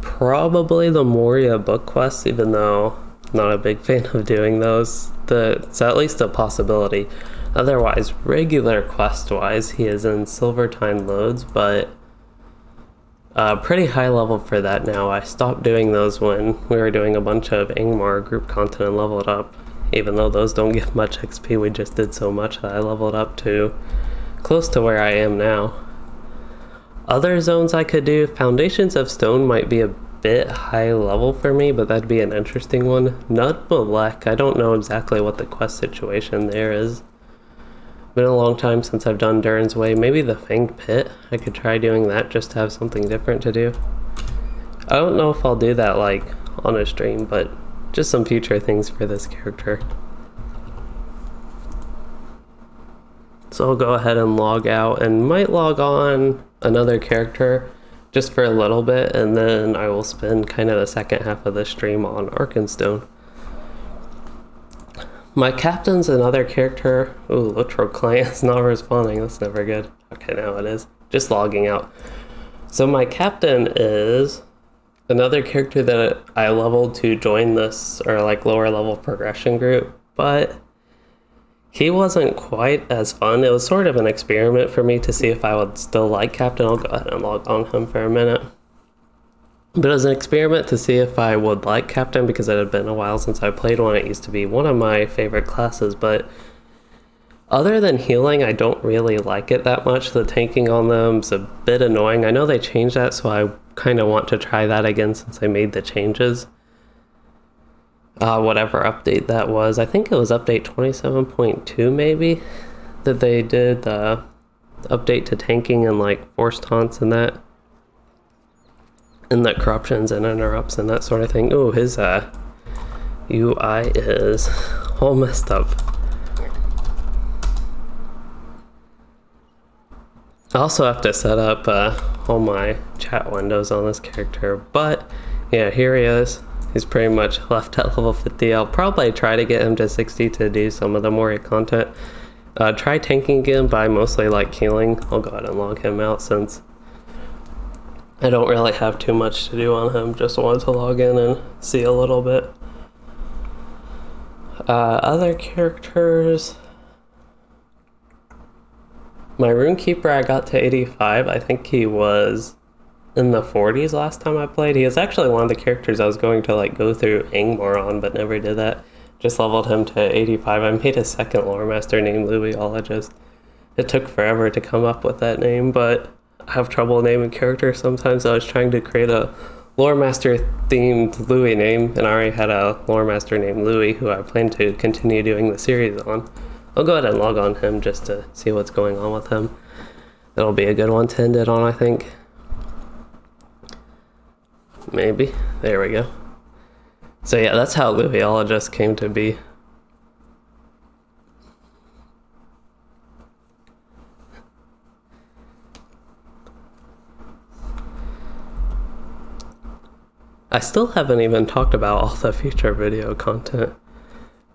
Probably the Moria book quests, even though I'm not a big fan of doing those. It's at least a possibility. Otherwise, regular quest-wise, he is in Silvertine Loads, but pretty high level for that now. I stopped doing those when we were doing a bunch of Angmar group content and leveled up. Even though those don't give much XP, we just did so much that I leveled up to close to where I am now. Other zones I could do, Foundations of Stone might be a bit high level for me, but that'd be an interesting one. Nud Malek, I don't know exactly what the quest situation there is. Been a long time since I've done Durin's Way. Maybe the Fanged Pit, I could try doing that just to have something different to do. I don't know if I'll do that like on a stream, but just some future things for this character. So I'll go ahead and log out and might log on another character just for a little bit, and then I will spend kind of the second half of the stream on Arkenstone. My captain's another character. Ooh, LOTRO client is not responding. That's never good. Okay, now it is. Just logging out. So my captain is another character that I leveled to join this, or like lower level progression group, but he wasn't quite as fun. It was sort of an experiment for me to see if I would still like Captain. I'll go ahead and log on him for a minute. But it was an experiment to see if I would like Captain, because it had been a while since I played one. It used to be one of my favorite classes, but other than healing, I don't really like it that much. The tanking on them is a bit annoying. I know they changed that, so I kind of want to try that again since I made the changes. Whatever update that was. I think it was update 27.2 maybe, that they did the update to tanking and like forced taunts and that. And the corruptions and interrupts and that sort of thing. Ooh, his UI is all messed up. I also have to set up all my chat windows on this character, but yeah, here he is. He's pretty much left at level 50. I'll probably try to get him to 60 to do some of the Moria content. Try tanking again, but I mostly like healing. I'll go ahead and log him out since I don't really have too much to do on him. Just wanted to log in and see a little bit. Other characters. My Runekeeper, I got to 85. I think he was in the 40s last time I played. He is actually one of the characters I was going to like go through Angmar on, but never did that. Just leveled him to 85. I made a second lore master named Louiologist. It took forever to come up with that name, but I have trouble naming characters sometimes. I was trying to create a lore master themed Louis name, and I already had a lore master named Louis who I plan to continue doing the series on. I'll go ahead and log on him just to see what's going on with him. That'll be a good one to end it on, I think. Maybe. There we go. So yeah, that's how Louiologist came to be. I still haven't even talked about all the future video content.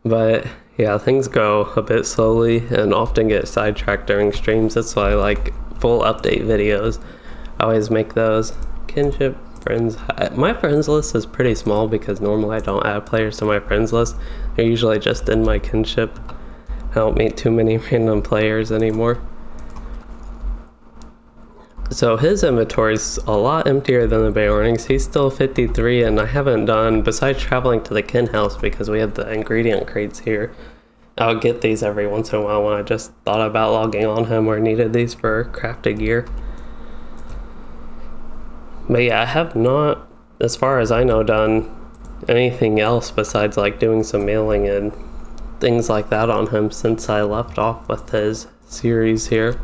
But yeah, things go a bit slowly and often get sidetracked during streams. That's why I like full update videos. I always make those. Kinship, friends. My friends list is pretty small because normally I don't add players to my friends list. They're usually just in my kinship. I don't meet too many random players anymore. So his inventory is a lot emptier than the Beornings. He's still 53, and I haven't done, besides traveling to the kin house because we have the ingredient crates here, I'll get these every once in a while when I just thought about logging on him or needed these for crafted gear. But yeah, I have not, as far as I know, done anything else besides like doing some mailing and things like that on him since I left off with his series here.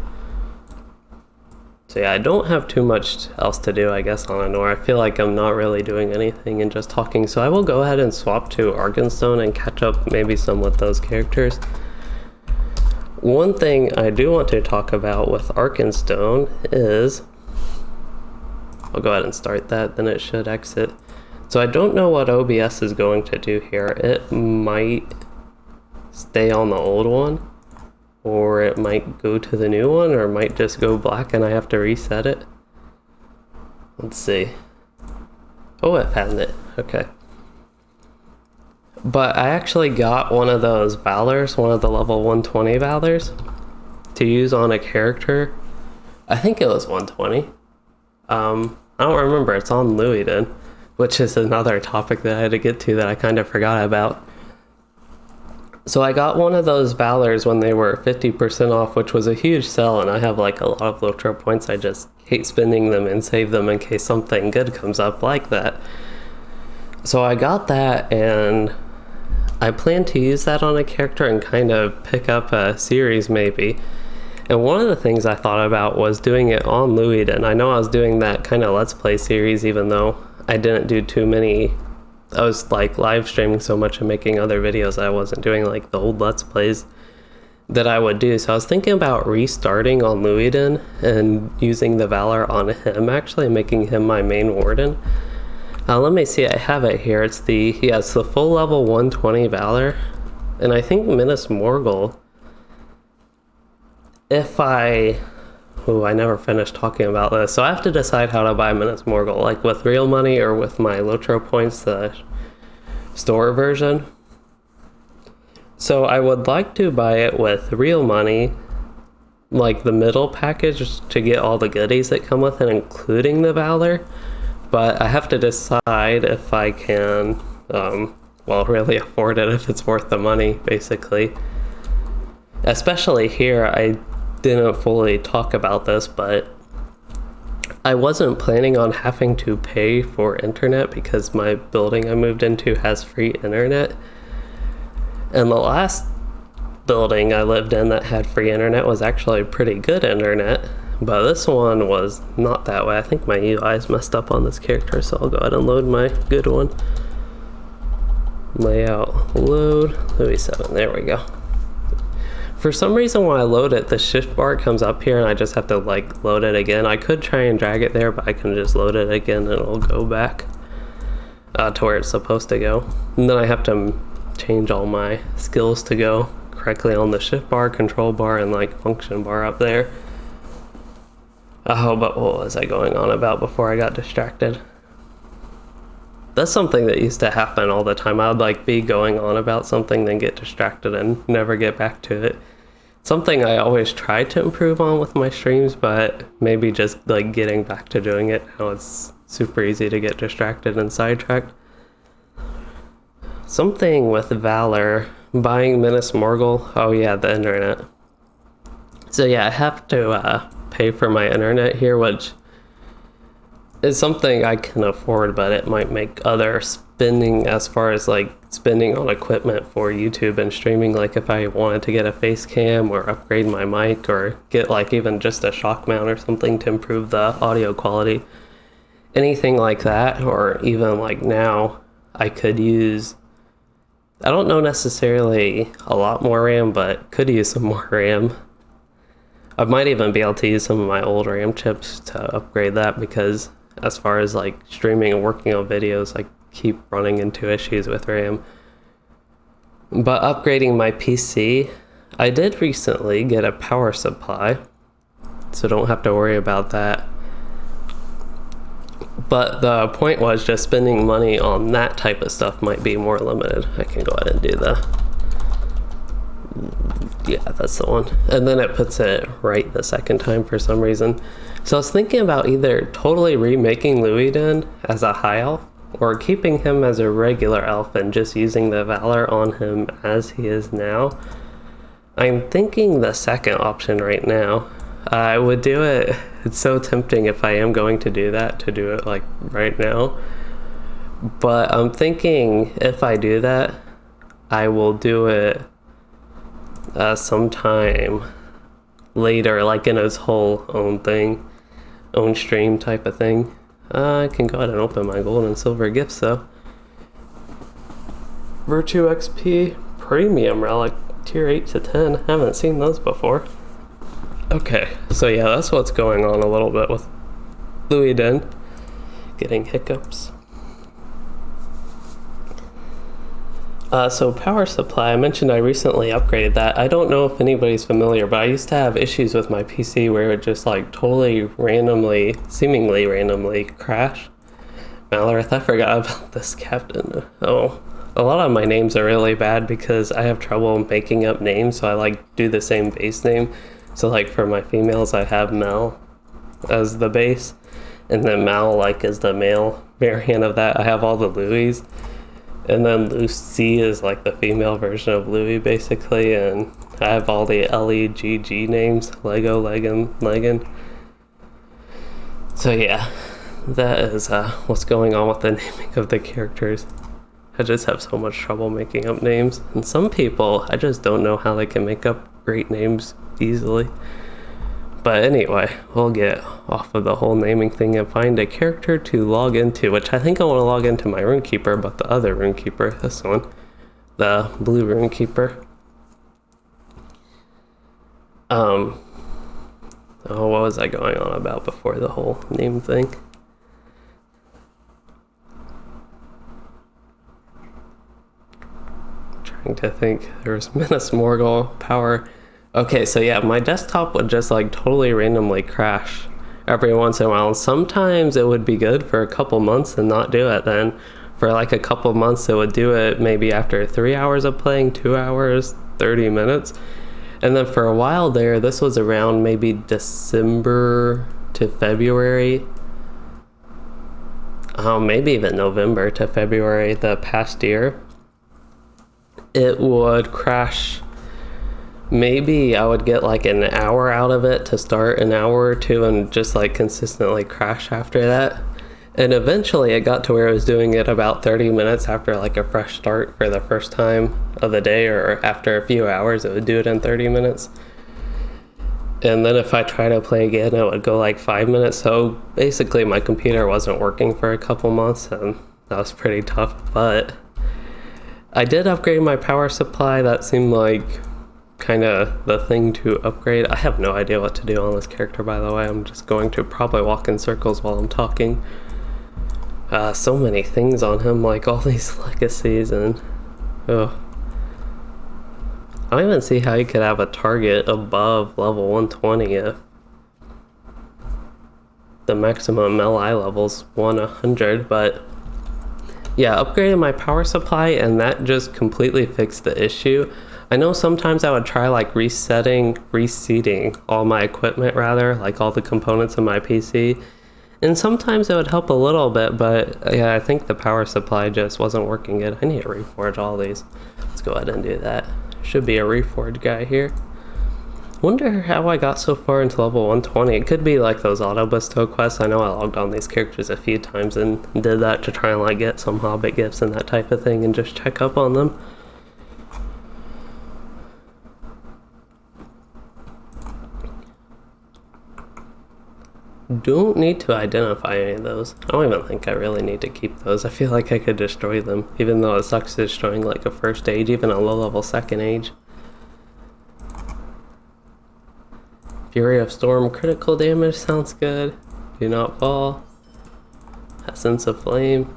So yeah, I don't have too much else to do, I guess, on Anor. I feel like I'm not really doing anything and just talking, so I will go ahead and swap to Arkenstone and catch up maybe some with those characters. One thing I do want to talk about with Arkenstone is, I'll go ahead and start that, then it should exit. So I don't know what OBS is going to do here. It might stay on the old one. or it might go to the new one, or it might just go black and I have to reset it. Let's see. Oh, it found it. Okay. But I actually got one of those Valors, one of the level 120 Valors, to use on a character. I think it was 120. I don't remember. It's on Louisden, which is another topic that I had to get to that I kind of forgot about. So I got one of those Valors when they were 50% off, which was a huge sell, and I have like a lot of LOTRO points. I just hate spending them and save them in case something good comes up like that. So I got that, and I plan to use that on a character and kind of pick up a series maybe. And one of the things I thought about was doing it on Louisden. I know I was doing that kind of Let's Play series, even though I didn't do too many. I was like live streaming so much and making other videos, I wasn't doing like the old Let's Plays that I would do. So I was thinking about restarting on Louisden and using the Valor on him, actually making him my main warden. Let me see, I have it here. It's the full level 120 Valor. And I think Minas Morgul, I never finished talking about this. So I have to decide how to buy Minas Morgul, like with real money or with my LOTRO points, the store version. So I would like to buy it with real money, like the middle package, to get all the goodies that come with it, including the Valor. But I have to decide if I can, really afford it, if it's worth the money, basically. Especially here, I didn't fully talk about this, but I wasn't planning on having to pay for internet because my building I moved into has free internet. And the last building I lived in that had free internet was actually pretty good internet. But this one was not that way. I think my UI is messed up on this character, so I'll go ahead and load my good one. Layout, load, Louis 7, there we go. For some reason when I load it, the shift bar comes up here and I just have to like load it again. I could try and drag it there, but I can just load it again and it'll go back to where it's supposed to go. And then I have to change all my skills to go correctly on the shift bar, control bar, and like function bar up there. Oh, but what was I going on about before I got distracted? That's something that used to happen all the time. I would like be going on about something, then get distracted and never get back to it. Something I always try to improve on with my streams, but maybe just like getting back to doing it. Now it's super easy to get distracted and sidetracked. Something with Valor, buying Minas Morgul. Oh yeah, the internet. So yeah, I have to pay for my internet here, which is something I can afford, but it might make other spending, as far as like spending on equipment for YouTube and streaming, like if I wanted to get a face cam or upgrade my mic or get like even just a shock mount or something to improve the audio quality, anything like that. Or even like now I could use, I don't know necessarily a lot more RAM, but could use some more RAM. I might even be able to use some of my old RAM chips to upgrade that, because as far as like streaming and working on videos, I keep running into issues with RAM. But upgrading my PC, I did recently get a power supply, so don't have to worry about that. But the point was just spending money on that type of stuff might be more limited. I can go ahead and do yeah, that's the one. And then it puts it right the second time for some reason. So I was thinking about either totally remaking Louisden as a high elf, or keeping him as a regular elf and just using the Valor on him as he is now. I'm thinking the second option right now. I would do it. It's so tempting if I am going to do that, to do it like right now. But I'm thinking if I do that, I will do it sometime later, like in his whole own thing, own stream type of thing. I can go ahead and open my gold and silver gifts though. Virtue XP Premium Relic Tier 8 to 10. Haven't seen those before. Okay, so yeah, that's what's going on a little bit with Louisden. Getting hiccups. So power supply, I mentioned I recently upgraded that. I don't know if anybody's familiar, but I used to have issues with my PC where it would just like totally randomly, seemingly randomly crash. Malorith, I forgot about this captain. Oh, a lot of my names are really bad because I have trouble making up names, so I like do the same base name. So like for my females, I have Mel as the base, and then Mal like is the male variant of that. I have all the Louis. And then Lucy is like the female version of Louis, basically, and I have all the LEGG names, Lego, Legan. So yeah, that is what's going on with the naming of the characters. I just have so much trouble making up names, and some people, I just don't know how they can make up great names easily. But anyway, we'll get off of the whole naming thing and find a character to log into, which I think I want to log into my Runekeeper, but the other Runekeeper, this one, the blue Runekeeper. Oh, what was I going on about before the whole name thing? I'm trying to think. There was Menace Morgul, Power. Okay, so yeah, my desktop would just like totally randomly crash every once in a while. And sometimes it would be good for a couple months and not do it. Then for like a couple months, it would do it maybe after 3 hours of playing, 2 hours, 30 minutes. And then for a while there, this was around maybe December to February. Maybe even November to February the past year. It would crash. Maybe I would get like an hour out of it to start, an hour or two, and just like consistently crash after that. And eventually it got to where I was doing it about 30 minutes after like a fresh start for the first time of the day, or after a few hours it would do it in 30 minutes. And then if I try to play again, it would go like 5 minutes. So basically my computer wasn't working for a couple months, and that was pretty tough. But I did upgrade my power supply. That seemed like kind of the thing to upgrade. I have no idea what to do on this character, by the way. I'm just going to probably walk in circles while I'm talking. So many things on him, like all these legacies, and I don't even see how you could have a target above level 120 if the maximum LI level's 100. But yeah, upgraded my power supply, and that just completely fixed the issue. I know sometimes I would try like reseating all my equipment, rather, like all the components in my PC. And sometimes it would help a little bit, but yeah, I think the power supply just wasn't working good. I need to reforge all these. Let's go ahead and do that. Should be a reforge guy here. Wonder how I got so far into level 120. It could be like those auto bestow quests. I know I logged on these characters a few times and did that to try and like get some Hobbit gifts and that type of thing and just check up on them. Don't need to identify any of those. I don't even think I really need to keep those. I feel like I could destroy them, even though it sucks destroying like a first age, even a low level second age. Fury of Storm, critical damage sounds good. Do not fall. Essence of Flame.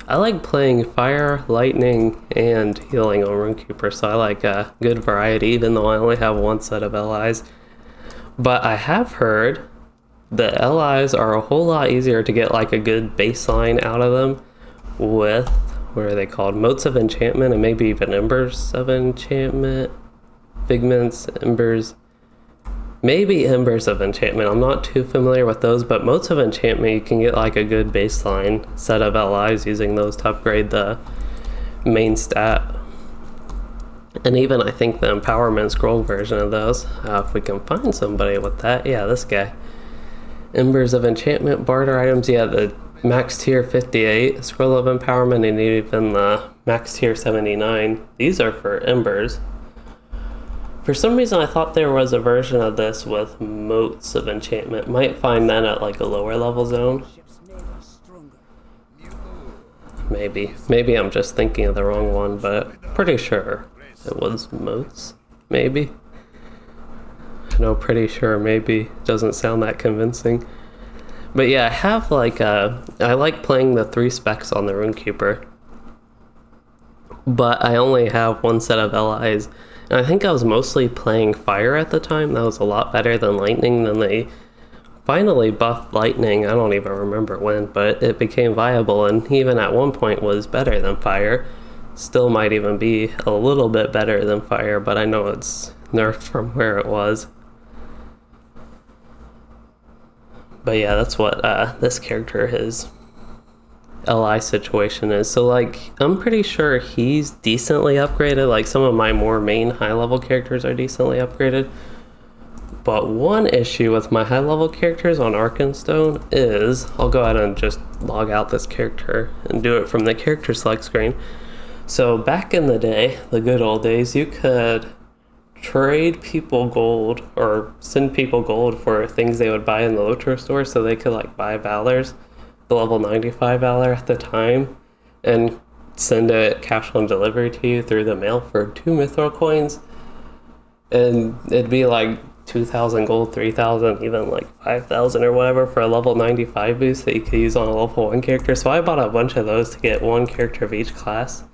I like playing fire, lightning, and healing on Runekeeper, so I like a good variety, even though I only have one set of LIs. But I have heard the LIs are a whole lot easier to get like a good baseline out of them with, what are they called? Motes of Enchantment, and maybe even Embers of Enchantment. Figments, Embers. Maybe Embers of Enchantment. I'm not too familiar with those, but Motes of Enchantment, you can get like a good baseline set of LIs using those to upgrade the main stat. And even I think the Empowerment Scroll version of those, if we can find somebody with that. Yeah, this guy. Embers of Enchantment, barter items, yeah, the max tier 58, Scroll of Empowerment, and even the max tier 79. These are for Embers. For some reason I thought there was a version of this with Motes of Enchantment. Might find that at like a lower level zone. Maybe I'm just thinking of the wrong one, but pretty sure it was Motes, maybe. No, pretty sure, maybe. Doesn't sound that convincing. But yeah, I have like I like playing the 3 specs on the Runekeeper. but I only have one set of LIs. And I think I was mostly playing fire at the time. That was a lot better than lightning. Then they finally buffed lightning. I don't even remember when, but it became viable, and even at one point was better than fire. Still might even be a little bit better than fire, but I know it's nerfed from where it was. But yeah, that's what this character, his LI situation is. So like, I'm pretty sure he's decently upgraded. Like, some of my more main high level characters are decently upgraded. But one issue with my high level characters on Arkenstone is, I'll go ahead and just log out this character and do it from the character select screen. So back in the day, the good old days, you could trade people gold or send people gold for things they would buy in the LOTRO store, so they could like buy Valors, the level 95 Valor at the time, and send it cash on delivery to you through the mail for 2 mithril coins. And it'd be like 2,000 gold, 3,000, even like 5,000 or whatever for a level 95 boost that you could use on a level 1 character. So I bought a bunch of those to get one character of each class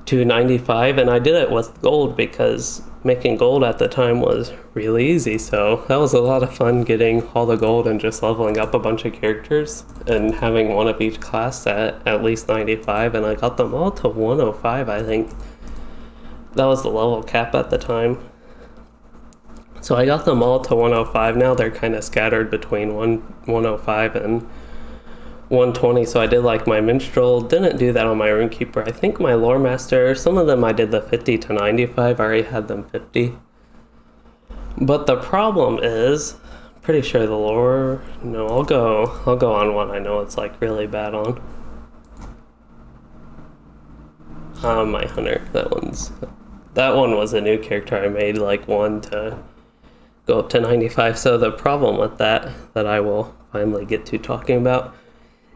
to 95, and I did it with gold because making gold at the time was really easy. So that was a lot of fun, getting all the gold and just leveling up a bunch of characters and having one of each class at least 95, and I got them all to 105, I think. That was the level cap at the time. So I got them all to 105. Now they're kind of scattered between 105 and 120. So I did like my minstrel, didn't do that on my runekeeper. I think my lore master, some of them I did the 50 to 95. I already had them 50. But the problem is, pretty sure the lore, no, I'll go on one I know it's like really bad on. My hunter, that one was a new character I made, like one to go up to 95. So the problem with that I will finally get to talking about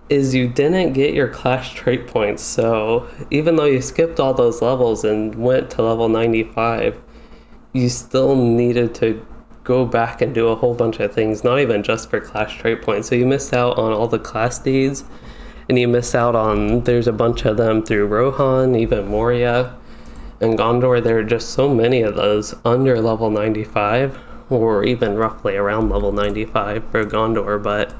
is you didn't get your class trait points. So even though you skipped all those levels and went to level 95, you still needed to go back and do a whole bunch of things, not even just for class trait points. So you missed out on all the class deeds, and you missed out on, there's a bunch of them through Rohan, even Moria and Gondor. There are just so many of those under level 95, or even roughly around level 95 for Gondor, but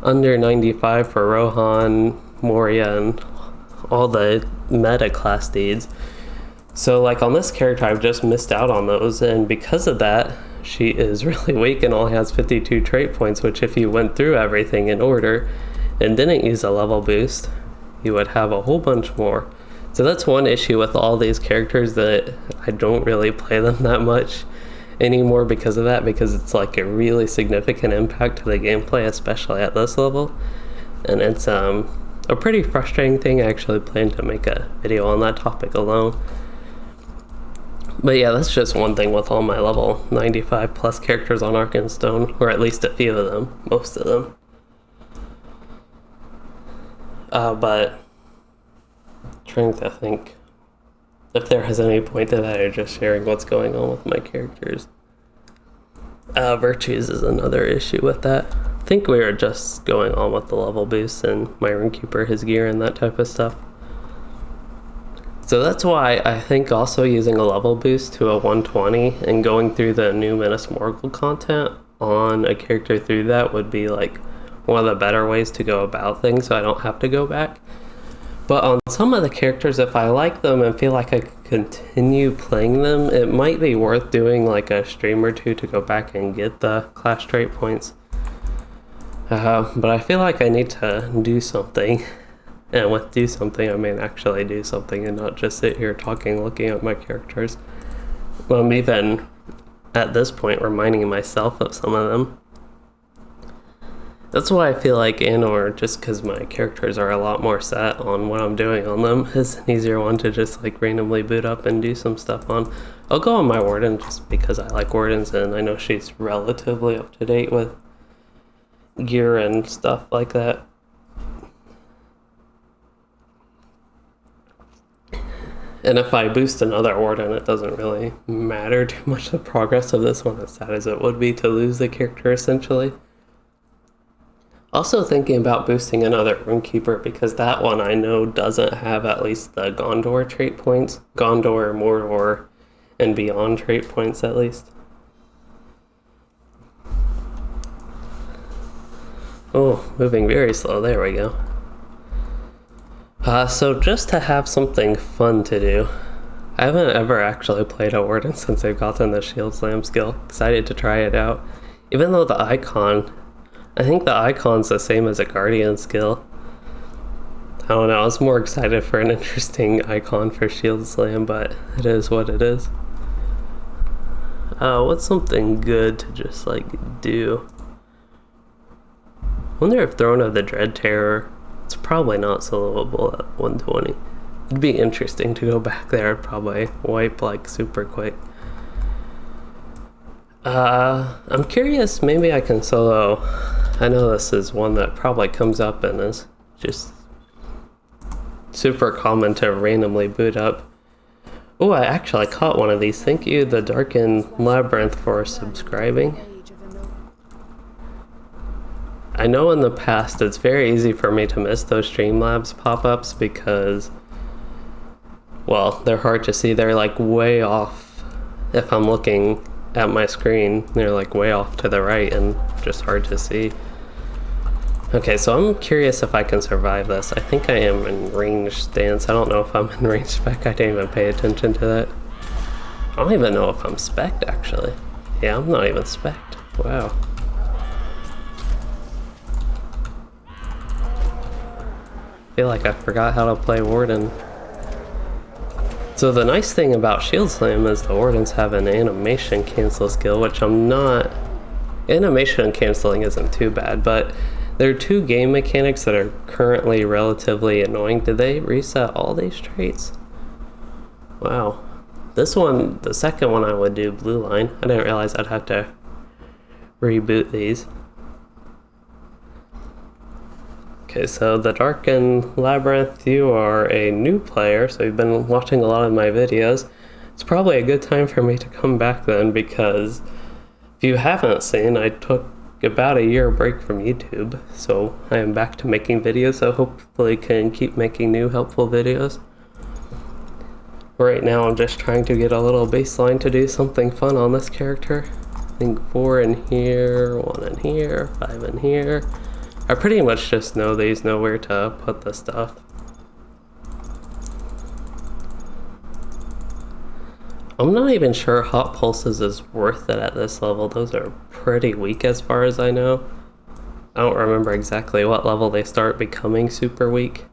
under 95 for Rohan, Moria, and all the meta class deeds. So like on this character, I've just missed out on those, and because of that, she is really weak and only has 52 trait points, which if you went through everything in order and didn't use a level boost, you would have a whole bunch more. So that's one issue with all these characters, that I don't really play them that much anymore because of that, because it's like a really significant impact to the gameplay, especially at this level. And it's a pretty frustrating thing. I actually plan to make a video on that topic alone. But yeah, that's just one thing with all my level 95 plus characters on Arkenstone, or at least a few of them, most of them. But trying to think if there has any point to that, or just sharing what's going on with my characters. Virtues is another issue with that. I think we were just going on with the level boosts and my runekeeper, his gear, and that type of stuff. So that's why I think also using a level boost to a 120 and going through the new Minas Morgul content on a character through that would be like one of the better ways to go about things, so I don't have to go back. But on some of the characters, if I like them and feel like I could continue playing them, it might be worth doing like a stream or two to go back and get the class trait points. But I feel like I need to do something. And with do something, I mean actually do something and not just sit here talking, looking at my characters. I'm even, at this point, reminding myself of some of them. That's why I feel like Anor, just because my characters are a lot more set on what I'm doing on them, is an easier one to just like randomly boot up and do some stuff on. I'll go on my Warden just because I like Wardens and I know she's relatively up to date with gear and stuff like that. And if I boost another Warden, it doesn't really matter too much the progress of this one, as sad as it would be to lose the character essentially. Also thinking about boosting another Runekeeper because that one I know doesn't have at least the Gondor trait points. Gondor, Mordor, and beyond trait points at least. Oh, moving very slow. There we go. So just to have something fun to do. I haven't ever actually played a Warden since I've gotten the Shield Slam skill. Excited to try it out. Even though the icon, I think the icon's the same as a Guardian skill. I don't know, I was more excited for an interesting icon for Shield Slam, but it is what it is. What's something good to just like do? Wonder if Throne of the Dread Terror, it's probably not soloable at 120. It'd be interesting to go back there. I'd probably wipe like super quick. I'm curious, maybe I can solo. I know this is one that probably comes up and is just super common to randomly boot up. Oh, I actually caught one of these. Thank you, the Darkened Labyrinth, for subscribing. I know in the past it's very easy for me to miss those Streamlabs pop-ups because, well, they're hard to see. They're like way off. If I'm looking at my screen, they're like way off to the right and just hard to see. Okay, so I'm curious if I can survive this. I think I am in range stance. I don't know if I'm in range spec. I didn't even pay attention to that. I don't even know if I'm spec'd actually. Yeah, I'm not even spec'd. Wow. I feel like I forgot how to play Warden. So the nice thing about Shield Slam is the Wardens have an animation cancel skill, which I'm not... Animation canceling isn't too bad, but there are two game mechanics that are currently relatively annoying. Did they reset all these traits? Wow. This one, the second one I would do blue line. I didn't realize I'd have to reboot these. Okay, so the Darkened Labyrinth, you are a new player, so you've been watching a lot of my videos. It's probably a good time for me to come back then, because if you haven't seen, I took about a year break from YouTube, so I am back to making videos, so hopefully can keep making new helpful videos. Right now I'm just trying to get a little baseline to do something fun on this character. I think 4 in here, 1 in here, 5 in here. I pretty much just know these, know where to put the stuff. I'm not even sure Hot Pulses is worth it at this level. Those are pretty weak as far as I know. I don't remember exactly what level they start becoming super weak.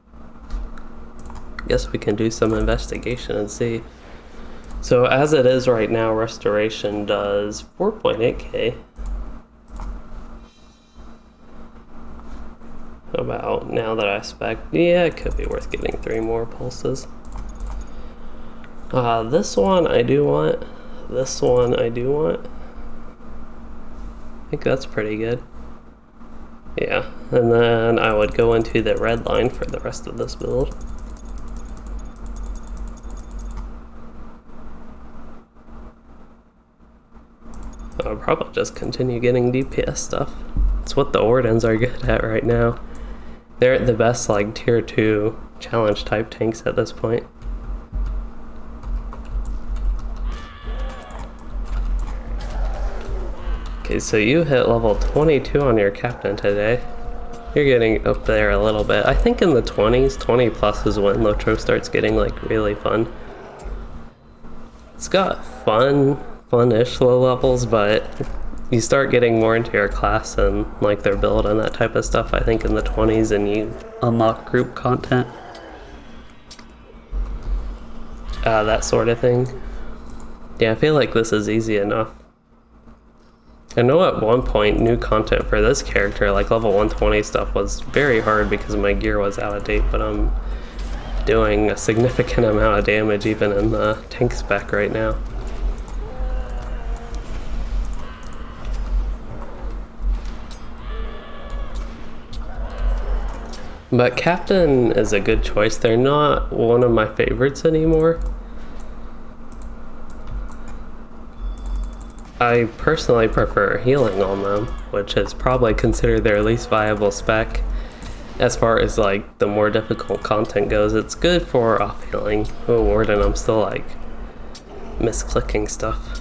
Guess we can do some investigation and see. So as it is right now, Restoration does 4.8k. About now that I spec, yeah, it could be worth getting 3 more pulses. This one I do want. This one I do want. I think that's pretty good. Yeah, and then I would go into the red line for the rest of this build. I'll probably just continue getting DPS stuff. It's what the Ordens are good at right now. They're the best like tier 2 challenge type tanks at this point. Okay, so you hit level 22 on your captain today. You're getting up there a little bit. I think in the 20s, 20 plus is when LOTRO starts getting like really fun. It's got fun-ish low levels, but you start getting more into your class and like their build and that type of stuff, I think in the 20s, and you unlock group content. That sort of thing. Yeah, I feel like this is easy enough. I know at one point new content for this character, like level 120 stuff, was very hard because my gear was out of date, but I'm doing a significant amount of damage even in the tank spec right now. But Captain is a good choice. They're not one of my favorites anymore. I personally prefer healing on them, which is probably considered their least viable spec. As far as like the more difficult content goes, it's good for off healing. Oh, Warden, I'm still like misclicking stuff.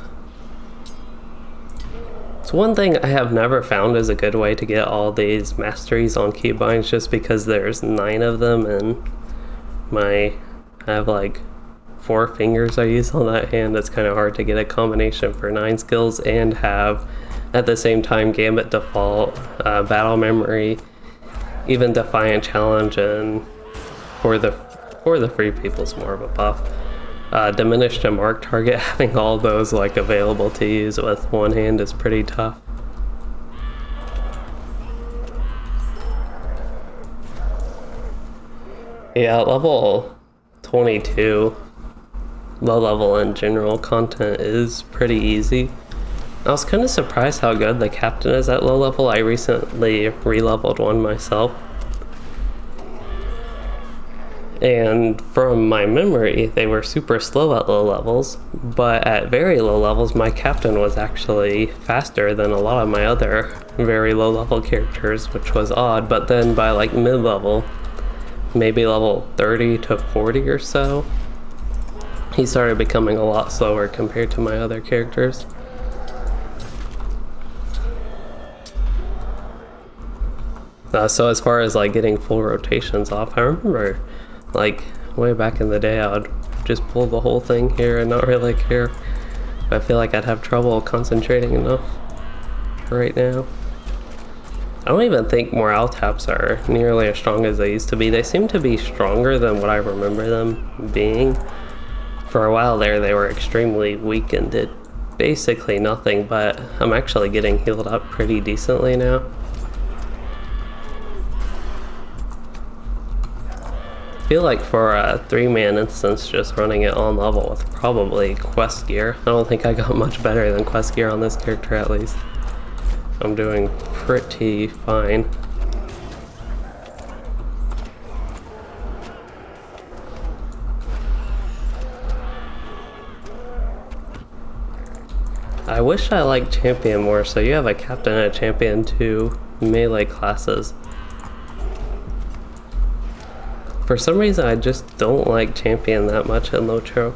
So one thing I have never found is a good way to get all these masteries on keybinds, just because there's 9 of them and I have like 4 fingers I use on that hand. It's kind of hard to get a combination for 9 skills and have at the same time Gambit Default, Battle Memory, even Defiant Challenge, and for the free people's more of a buff. Diminished and Mark Target, having all those like available to use with one hand is pretty tough. Yeah, level 22, low level and general content is pretty easy. I was kind of surprised how good the captain is at low level. I recently re-leveled one myself. And from my memory, they were super slow at low levels, but at very low levels, my captain was actually faster than a lot of my other very low level characters, which was odd. But then by like mid-level, maybe level 30 to 40 or so, he started becoming a lot slower compared to my other characters. So as far as like getting full rotations off, I remember like way back in the day I would just pull the whole thing here and not really care. But I feel like I'd have trouble concentrating enough right now. I don't even think morale taps are nearly as strong as they used to be. They seem to be stronger than what I remember them being. For a while there they were extremely weak and did basically nothing, but I'm actually getting healed up pretty decently now. I feel like for a 3-man instance, just running it on level with probably quest gear, I don't think I got much better than quest gear on this character at least. I'm doing pretty fine. I wish I liked champion more, so you have a captain and a champion, 2 melee classes. For some reason, I just don't like champion that much in LOTRO.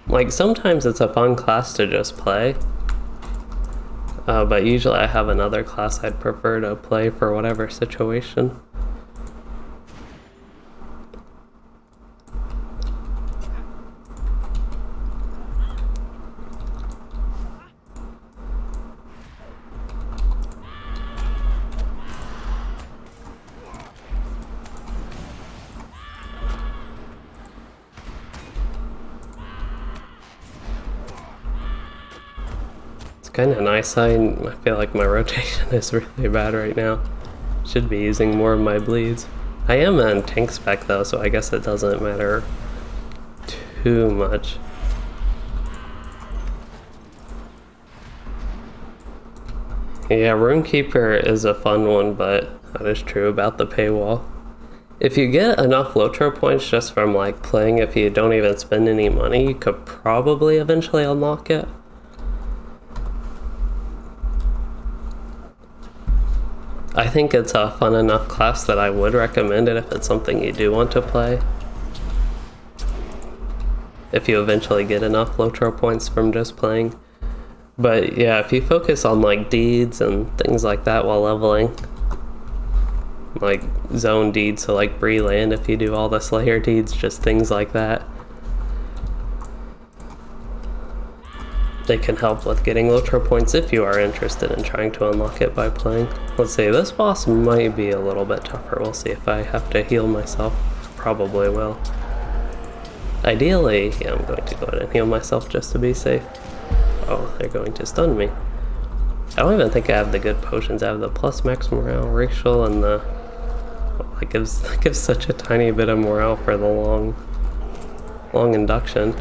Like, sometimes it's a fun class to just play, but usually I have another class I'd prefer to play for whatever situation. Kind of nice. I feel like my rotation is really bad right now. Should be using more of my bleeds. I am in tank spec though, so I guess it doesn't matter too much. Yeah, Runekeeper is a fun one, but that is true about the paywall. If you get enough LOTRO points just from like playing, if you don't even spend any money, you could probably eventually unlock it. I think it's a fun enough class that I would recommend it if it's something you do want to play. If you eventually get enough LOTRO points from just playing. But yeah, if you focus on like deeds and things like that while leveling, like zone deeds, so like Bree Land, if you do all the Slayer deeds, just things like that, they can help with getting LOTRO points if you are interested in trying to unlock it by playing. Let's see, this boss might be a little bit tougher. We'll see if I have to heal myself. Probably will. Ideally, yeah, I'm going to go ahead and heal myself just to be safe. Oh, they're going to stun me. I don't even think I have the good potions. I have the plus max morale, racial, and the... Oh, that gives such a tiny bit of morale for the long induction.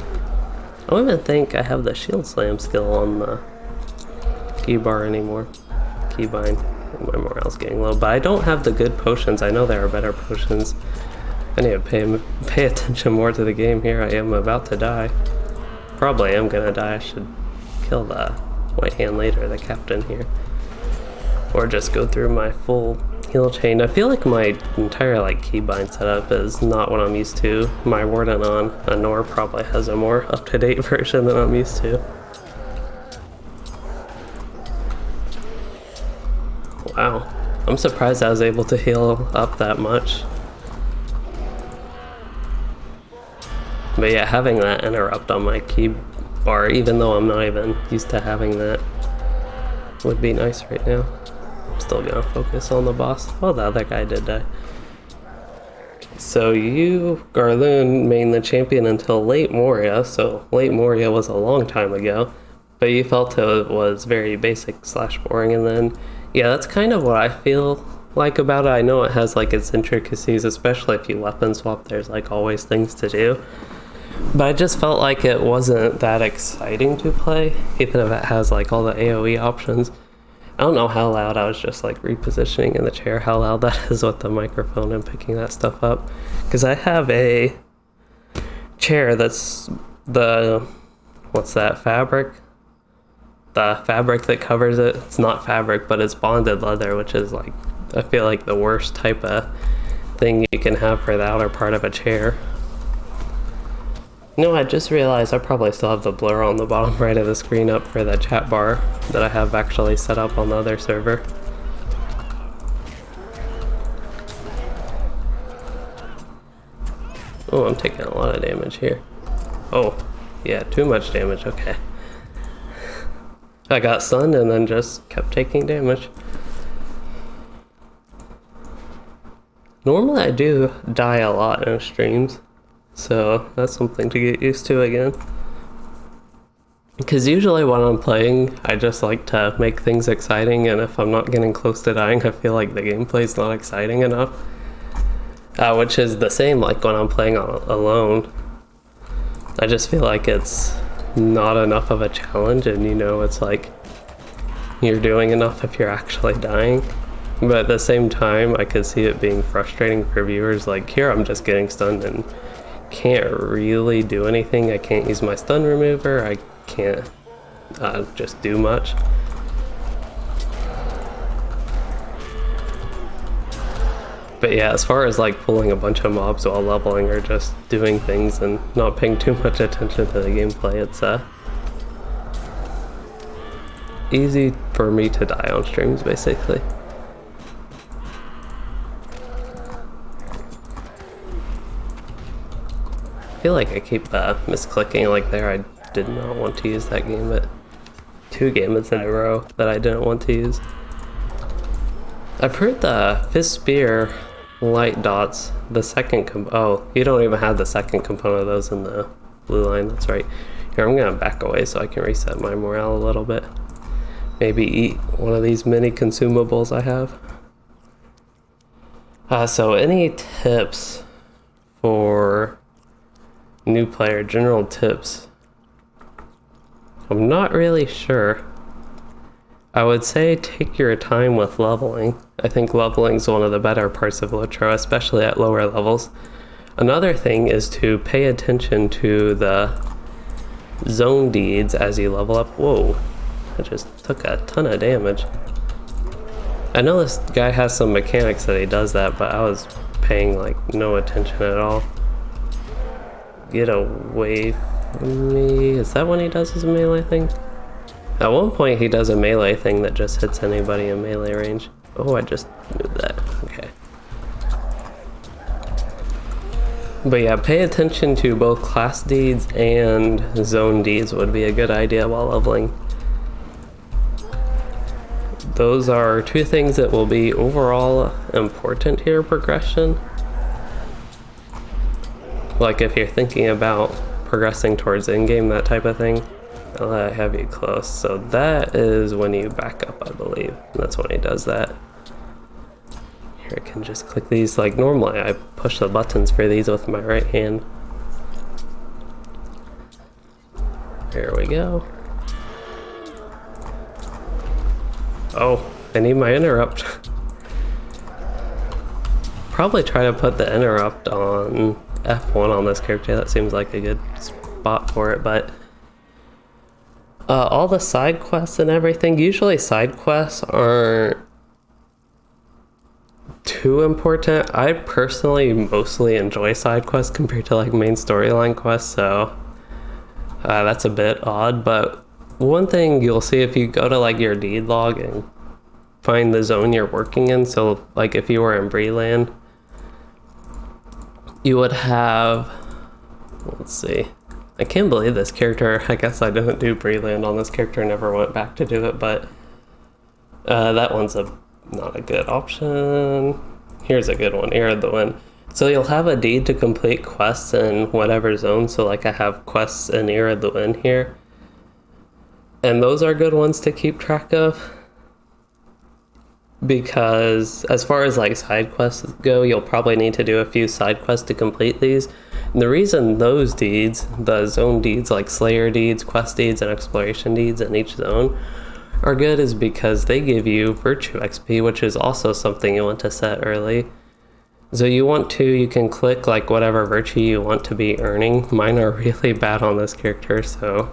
I don't even think I have the shield slam skill on the key bar anymore. Keybind. My morale's getting low, but I don't have the good potions. I know there are better potions. I need to pay attention more to the game here. I am about to die. Probably am gonna die. I should kill the white hand later, the captain here. Or just go through my full heal chain. I feel like my entire like keybind setup is not what I'm used to. My Warden on Anor probably has a more up-to-date version than I'm used to. Wow. I'm surprised I was able to heal up that much. But yeah, having that interrupt on my key bar, even though I'm not even used to having that, would be nice right now. I'm still gonna focus on the boss. Oh, the other guy did die. So you, Garloon, main the champion until late Moria, so late Moria was a long time ago, but you felt it was very basic / boring, and then, yeah, that's kind of what I feel like about it. I know it has like its intricacies, especially if you weapon swap, there's like always things to do. But I just felt like it wasn't that exciting to play, even if it has like all the AoE options. I don't know how loud, I was just like repositioning in the chair, how loud that is with the microphone and picking that stuff up. Because I have a chair that's the, what's that, fabric? The fabric that covers it. It's not fabric, but it's bonded leather, which is like, I feel like the worst type of thing you can have for the outer part of a chair. No, I just realized I probably still have the blur on the bottom right of the screen up for the chat bar that I have actually set up on the other server. Oh, I'm taking a lot of damage here. Oh, yeah, too much damage, okay. I got stunned and then just kept taking damage. Normally I do die a lot in streams. So that's something to get used to again. Because usually when I'm playing, I just like to make things exciting, and if I'm not getting close to dying, I feel like the gameplay's not exciting enough. Which is the same like when I'm playing alone. I just feel like it's not enough of a challenge, and you know, it's like you're doing enough if you're actually dying. But at the same time, I could see it being frustrating for viewers. Like here, I'm just getting stunned and can't really do anything. I can't use my stun remover. I can't just do much. But yeah, as far as like pulling a bunch of mobs while leveling or just doing things and not paying too much attention to the gameplay, it's easy for me to die on streams basically. I feel like I keep misclicking like there. I did not want to use that game, but 2 games in a row that I didn't want to use. I've heard the Fist Spear light dots, the second oh, you don't even have the second component of those in the blue line, that's right. Here, I'm gonna back away so I can reset my morale a little bit. Maybe eat one of these mini consumables I have. So any tips for new player, general tips? I'm not really sure. I would say take your time with leveling. I think leveling is one of the better parts of LOTRO, especially at lower levels. Another thing is to pay attention to the zone deeds as you level up. Whoa, I just took a ton of damage. I know this guy has some mechanics that he does that, but I was paying like no attention at all. Get away from me. Is that when he does his melee thing? At one point he does a melee thing that just hits anybody in melee range. Oh, I just moved that. Okay. But yeah, pay attention to both class deeds and zone deeds would be a good idea while leveling. Those are 2 things that will be overall important to your progression. Like if you're thinking about progressing towards in-game, that type of thing. I'll have you close. So that is when you back up, I believe. That's when he does that. Here I can just click these. Like normally I push the buttons for these with my right hand. There we go. Oh, I need my interrupt. probably try to put the interrupt on F1 on this character. That seems like a good spot for it, but all the side quests and everything, usually side quests aren't too important. I personally mostly enjoy side quests compared to like main storyline quests, so that's a bit odd. But one thing you'll see if you go to like your deed log and find the zone you're working in, so like if you were in Breland, you would have, let's see, I can't believe this character, I guess I didn't do Breland on this character, never went back to do it, but that one's not a good option. Here's a good one, Ear of the Wind. So you'll have a deed to complete quests in whatever zone, so like I have quests in Ear of the Wind here, and those are good ones to keep track of, because as far as like side quests go, you'll probably need to do a few side quests to complete these. And the reason those deeds, the zone deeds like Slayer deeds, quest deeds, and exploration deeds in each zone are good is because they give you virtue XP, which is also something you want to set early. So you can click like whatever virtue you want to be earning. Mine are really bad on this character, so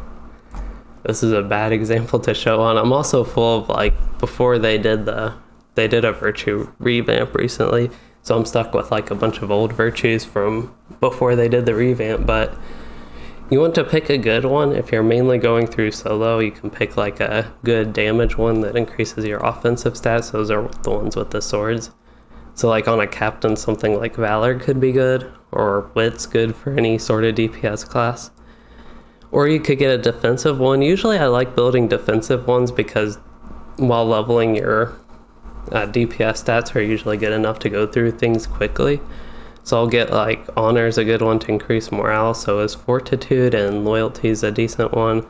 this is a bad example to show on. I'm also full of like, before they did a virtue revamp recently, so I'm stuck with like a bunch of old virtues from before they did the revamp. But you want to pick a good one. If you're mainly going through solo, you can pick like a good damage one that increases your offensive stats. Those are the ones with the swords. So like on a captain, something like Valor could be good, or Wit's good for any sort of DPS class. Or you could get a defensive one. Usually I like building defensive ones because while leveling, your DPS stats are usually good enough to go through things quickly. So I'll get like Honor's a good one to increase morale, so is Fortitude, and Loyalty is a decent one.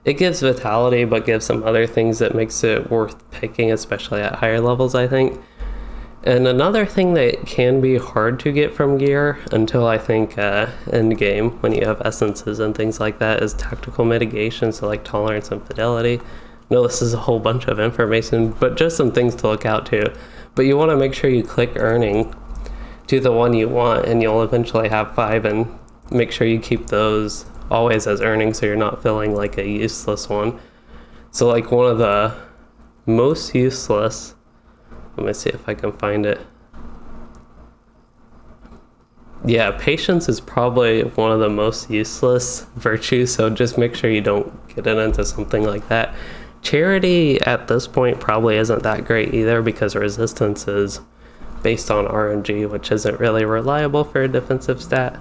It gives Vitality, but gives some other things that makes it worth picking, especially at higher levels, I think. And another thing that can be hard to get from gear until I think end game, when you have essences and things like that, is tactical mitigation, so like tolerance and fidelity. No, this is a whole bunch of information, but just some things to look out to. But you want to make sure you click earning to the one you want, and you'll eventually have 5, and make sure you keep those always as earning so you're not feeling like a useless one. So like one of the most useless, let me see if I can find it. Yeah, patience is probably one of the most useless virtues, so just make sure you don't get it into something like that. Charity at this point probably isn't that great either, because resistance is based on RNG, which isn't really reliable for a defensive stat.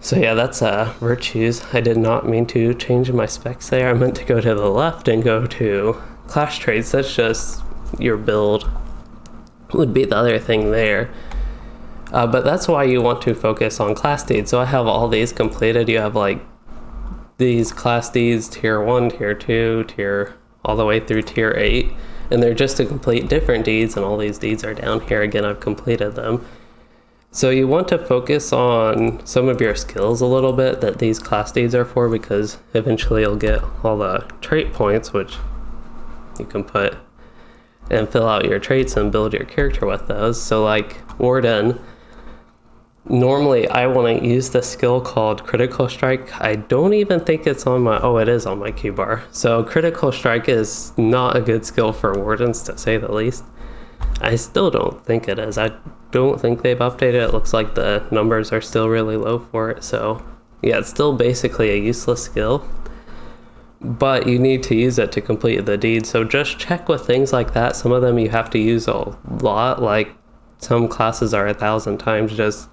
So yeah, that's virtues. I did not mean to change my specs there. I meant to go to the left and go to class traits. That's just your build would be the other thing there. But that's why you want to focus on class deeds. So I have all these completed. You have like these class deeds, tier 1, tier 2, tier all the way through tier 8. And they're just to complete different deeds, and all these deeds are down here. Again, I've completed them. So you want to focus on some of your skills a little bit that these class deeds are for, because eventually you'll get all the trait points, which you can put and fill out your traits and build your character with those. So like Warden, normally I want to use the skill called Critical Strike. I don't even think it's on my, oh, it is on my key bar. So Critical Strike is not a good skill for Wardens, to say the least. I still don't think it is. I don't think they've updated it. It looks like the numbers are still really low for it. So yeah, it's still basically a useless skill, but you need to use it to complete the deed. So just check with things like that. Some of them you have to use a lot, like some classes are 1,000 times. Just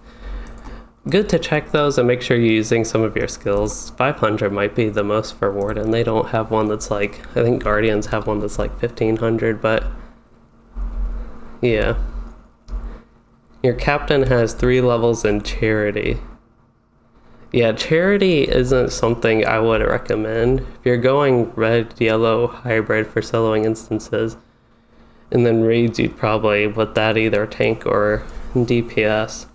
good to check those and make sure you're using some of your skills. 500 might be the most for Warden. They don't have one that's like, I think Guardians have one that's like 1,500, but yeah. Your captain has 3 levels in Charity. Yeah, Charity isn't something I would recommend. If you're going red, yellow, hybrid for soloing instances, and then raids, you'd probably put that either tank or DPS.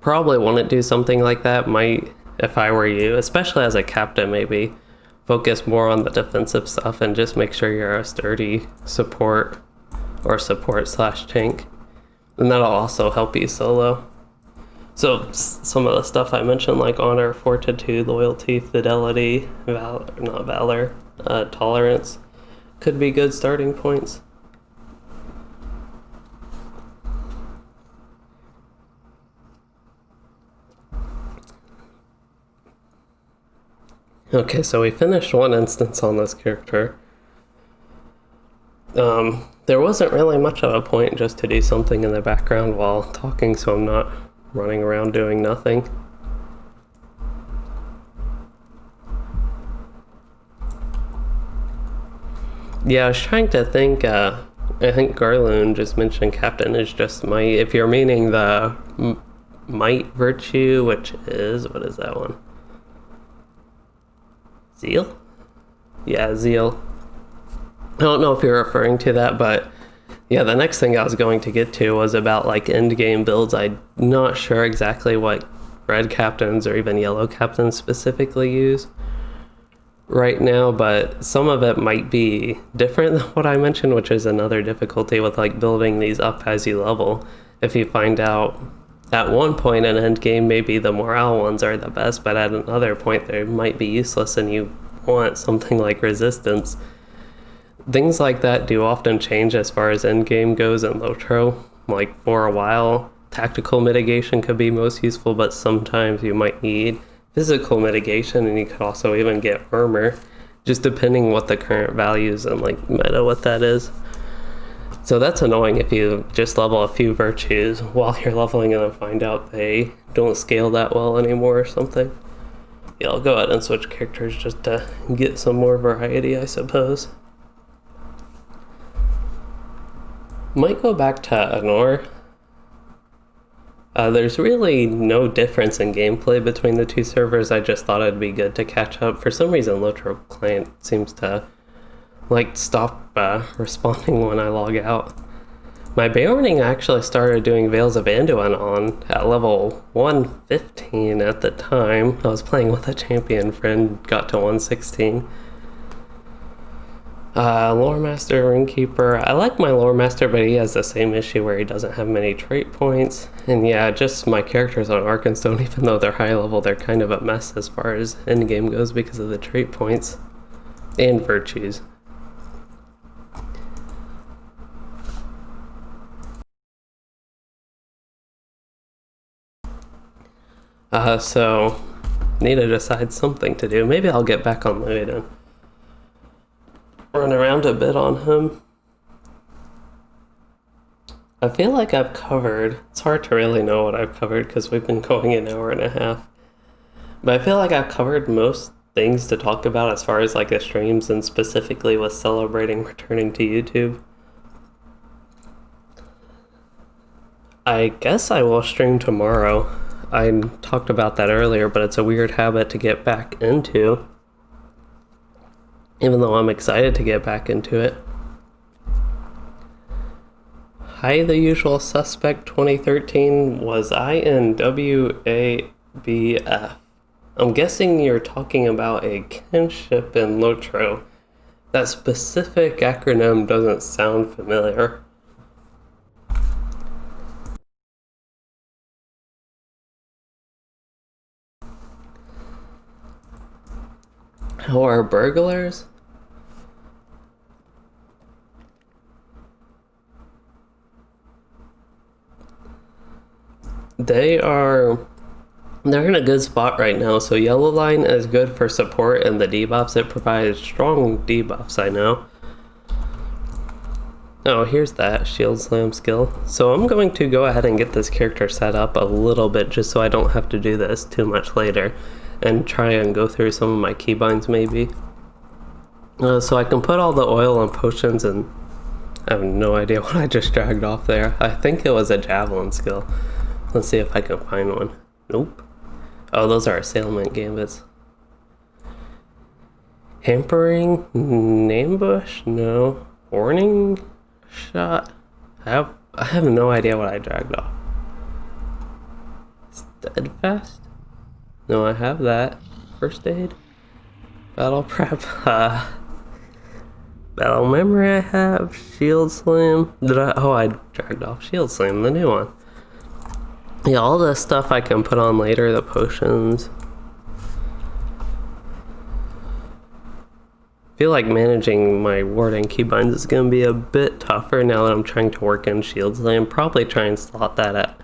Probably wouldn't do something like that. Might, if I were you, especially as a captain, maybe focus more on the defensive stuff and just make sure you're a sturdy support or support slash tank. And that'll also help you solo. So some of the stuff I mentioned, like honor, fortitude, loyalty, fidelity, valor, tolerance, could be good starting points. Okay, so we finished one instance on this character. There wasn't really much of a point just to do something in the background while talking, so I'm not running around doing nothing. Yeah, I was trying to think, I think Garloon just mentioned Captain is just might. If you're meaning the might virtue, which is, what is that one? Zeal? Yeah, zeal. I don't know if you're referring to that, but yeah, the next thing I was going to get to was about like end game builds. I'm not sure exactly what red captains or even yellow captains specifically use right now, but some of it might be different than what I mentioned, which is another difficulty with like building these up as you level. If you find out at one point in end game maybe the morale ones are the best, but at another point they might be useless and you want something like resistance. Things like that do often change as far as end game goes in LOTRO. Like for a while, tactical mitigation could be most useful, but sometimes you might need physical mitigation, and you could also even get armor, just depending what the current values and like meta what that is. So that's annoying if you just level a few virtues while you're leveling and then find out they don't scale that well anymore or something. Yeah, I'll go ahead and switch characters just to get some more variety, I suppose. Might go back to Anor. There's really no difference in gameplay between the two servers. I just thought it'd be good to catch up. For some reason, LOTRO client seems to like stop responding when I log out. My Beorning actually started doing Veils of Anduin on at level 115 at the time. I was playing with a champion friend, got to 116. Lore Master, Ringkeeper. I like my Lore Master, but he has the same issue where he doesn't have many trait points. And yeah, just my characters on Arkenstone, even though they're high level, they're kind of a mess as far as endgame goes because of the trait points and virtues. So need to decide something to do. Maybe I'll get back on Moria and run around a bit on him. I feel like I've covered, it's hard to really know what I've covered because we've been going an hour and a half, but I feel like I've covered most things to talk about as far as like the streams and specifically with celebrating returning to YouTube. I guess I will stream tomorrow. I talked about that earlier, but it's a weird habit to get back into, even though I'm excited to get back into it. Hi, the usual suspect 2013. Was I in WABF? I'm guessing you're talking about a kinship in LOTRO. That specific acronym doesn't sound familiar. How are burglars? They're in a good spot right now. So yellow line is good for support and the debuffs. It provides strong debuffs, I know. Oh, here's that shield slam skill. So I'm going to go ahead and get this character set up a little bit just so I don't have to do this too much later, and try and go through some of my keybinds maybe. So I can put all the oil and potions, and I have no idea what I just dragged off there. I think it was a javelin skill. Let's see if I can find one. Nope. Oh, those are assailment gambits. Hampering? Ambush? No. Warning shot? I have no idea what I dragged off. Steadfast? No, I have that. First aid? battle prep. Battle memory I have. Shield slam. I dragged off shield slam, the new one. Yeah, all this stuff I can put on later, the potions. I feel like managing my ward and keybinds is going to be a bit tougher now that I'm trying to work in shield slam. Probably try and slot that at...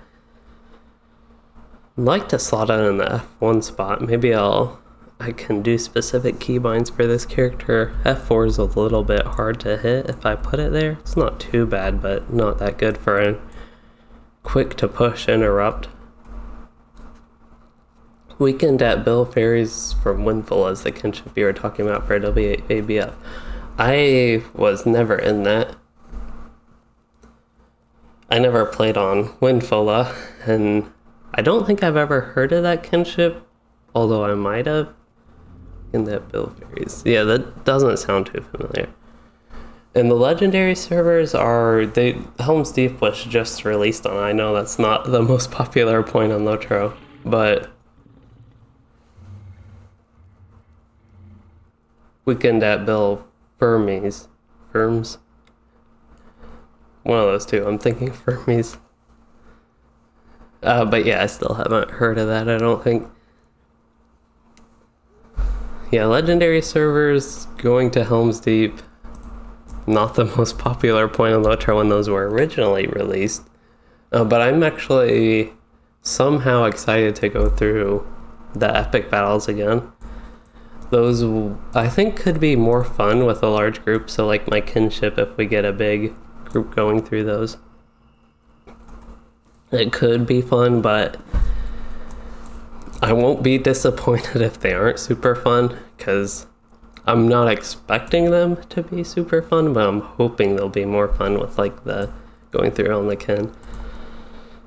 I'd like to slot it in the F1 spot. Maybe I can do specific keybinds for this character. F4 is a little bit hard to hit if I put it there. It's not too bad, but not that good for a quick to push interrupt. Weakened at Bill Fairies from Windfall as the kinship you were talking about for WABF. I was never in that. I never played on Windfalla, and I don't think I've ever heard of that kinship, although I might have. In that Bill Fairies. Yeah, that doesn't sound too familiar. And the legendary servers Helm's Deep was just released on. I know that's not the most popular point on LOTRO, but Weekend at Bill Firms. One of those two. I'm thinking Firmies. But yeah, I still haven't heard of that, I don't think. Yeah, legendary servers going to Helm's Deep, not the most popular point on LOTRO when those were originally released. But I'm actually somehow excited to go through the epic battles again. Those, I think, could be more fun with a large group, so like my kinship, if we get a big group going through those. It could be fun, but I won't be disappointed if they aren't super fun, because I'm not expecting them to be super fun, but I'm hoping they'll be more fun with like the going through on the kin.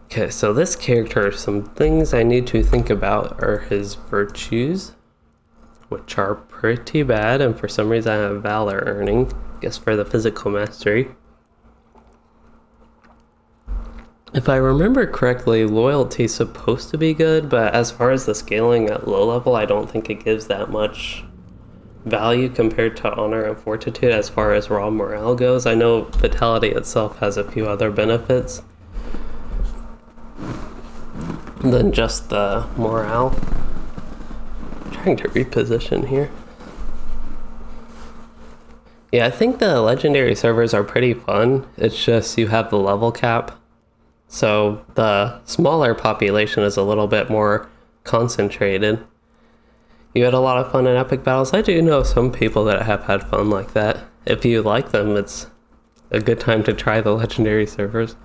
Okay, so this character, some things I need to think about are his virtues, which are pretty bad, and for some reason I have Valor earning, I guess for the physical mastery. If I remember correctly, loyalty is supposed to be good, but as far as the scaling at low level, I don't think it gives that much value compared to honor and fortitude as far as raw morale goes. I know vitality itself has a few other benefits than just the morale. I'm trying to reposition here. Yeah, I think the legendary servers are pretty fun. It's just you have the level cap. So the smaller population is a little bit more concentrated. You had a lot of fun in epic battles. I do know some people that have had fun like that. If you like them, it's a good time to try the legendary servers.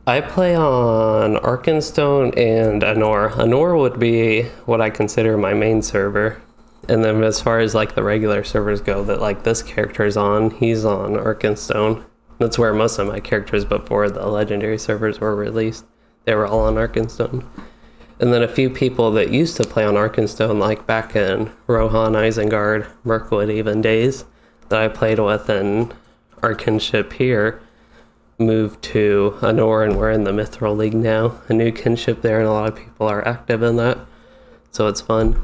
I play on Arkenstone and Anor. Anor would be what I consider my main server. And then as far as like the regular servers go that like this character is on, he's on Arkenstone. That's where most of my characters before the legendary servers were released. They were all on Arkenstone. And then a few people that used to play on Arkenstone, like back in Rohan, Isengard, Mirkwood even days, that I played with in our kinship here, moved to Anor, and we're in the Mithril League now. A new kinship there, and a lot of people are active in that. So it's fun.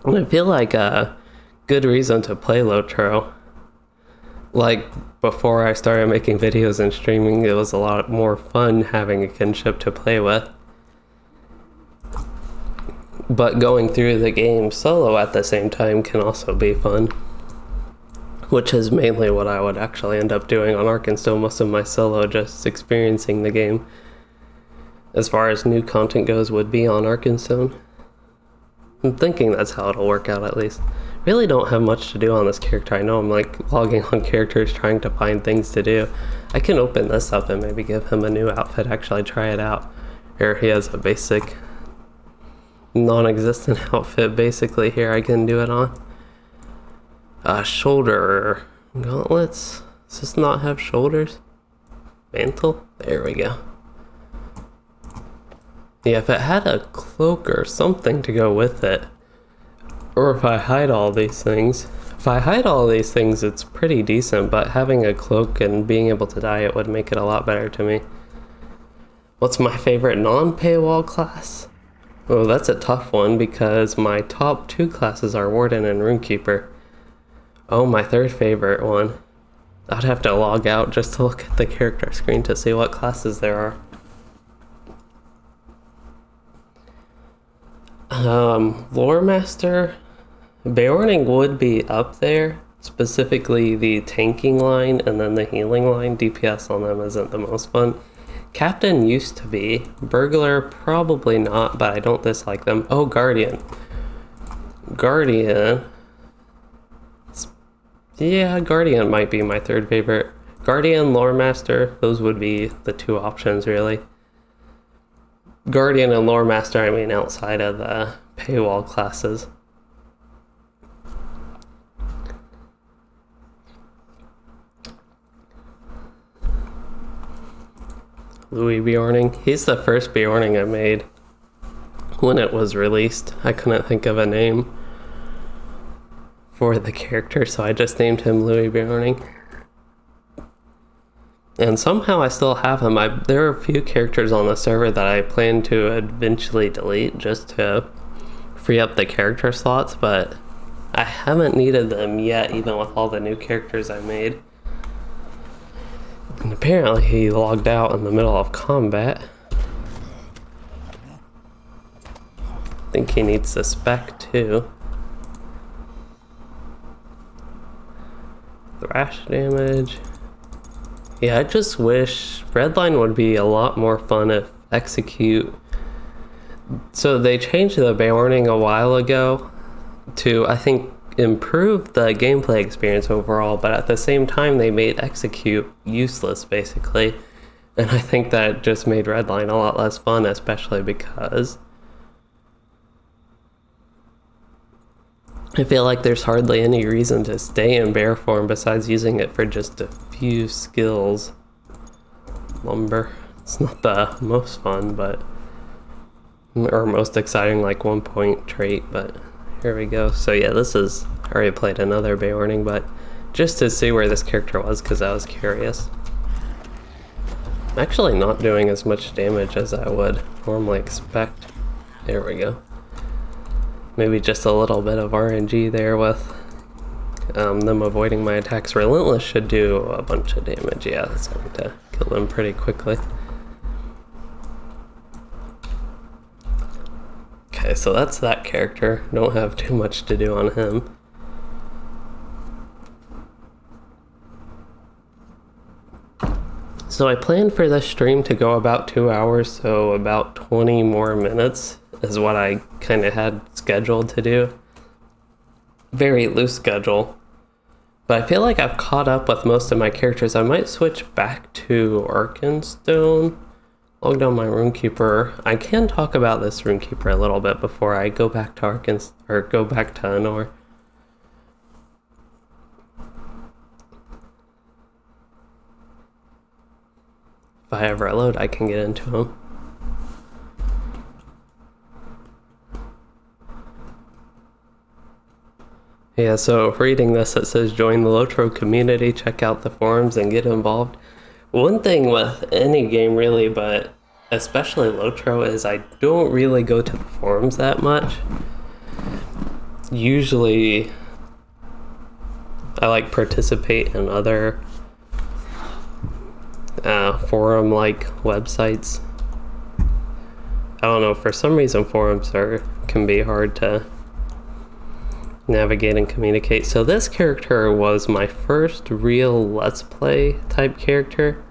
And I feel like a good reason to play LOTRO. Like, before I started making videos and streaming, it was a lot more fun having a kinship to play with. But going through the game solo at the same time can also be fun. Which is mainly what I would actually end up doing on Arkenstone, most of my solo just experiencing the game. As far as new content goes, would be on Arkenstone. I'm thinking that's how it'll work out at least. Really don't have much to do on this character. I know I'm like logging on characters trying to find things to do. I can open this up and maybe give him a new outfit, actually try it out. Here he has a basic non-existent outfit basically here I can do it on. Shoulder gauntlets. Does this not have shoulders? Mantle? There we go. Yeah, if it had a cloak or something to go with it, or if I hide all these things. If I hide all these things, it's pretty decent, but having a cloak and being able to dye it would make it a lot better to me. What's my favorite non-paywall class? Oh, that's a tough one because my top 2 classes are Warden and Runekeeper. Oh, my third favorite one. I'd have to log out just to look at the character screen to see what classes there are. Lore Master, Beorning would be up there, specifically the tanking line and then the healing line. DPS on them isn't the most fun. Captain used to be. Burglar, probably not, but I don't dislike them. Oh, Guardian. Guardian. Yeah, Guardian might be my third favorite. Guardian, Lore Master, those would be the 2 options, really. Guardian and Lore Master, I mean outside of the paywall classes. Louis Beorning. He's the first Beorning I made when it was released. I couldn't think of a name for the character, so I just named him Louis Beorning. And somehow I still have him. There are a few characters on the server that I plan to eventually delete just to free up the character slots, but I haven't needed them yet, even with all the new characters I made. And apparently he logged out in the middle of combat. I think he needs the spec too. Thrash damage. Yeah, I just wish Redline would be a lot more fun if Execute. So they changed the Beorning a while ago to, I think, improve the gameplay experience overall, but at the same time they made Execute useless, basically. And I think that just made Redline a lot less fun, especially because I feel like there's hardly any reason to stay in bear form besides using it for just a few skills. Lumber. It's not the most fun, but or most exciting like 1 point trait, but here we go. So yeah, I already played another Beorning, but just to see where this character was because I was curious. I'm actually not doing as much damage as I would normally expect. There we go. Maybe just a little bit of RNG there with them avoiding my attacks. Relentless should do a bunch of damage. Yeah, that's going to kill them pretty quickly. Okay, so that's that character. Don't have too much to do on him. So I planned for this stream to go about 2 hours, so about 20 more minutes is what I kind of had scheduled to do. Very loose schedule. But I feel like I've caught up with most of my characters. I might switch back to Arkenstone. Logged on my Runekeeper. I can talk about this Runekeeper a little bit before I go back to go back to Anor. If I ever load, I can get into him. Yeah, so reading this, it says join the LOTRO community, check out the forums, and get involved. One thing with any game really, but especially LOTRO, is I don't really go to the forums that much. Usually, I like participate in other forum-like websites. I don't know, for some reason forums can be hard to navigate and communicate. So this character was my first real Let's Play type character.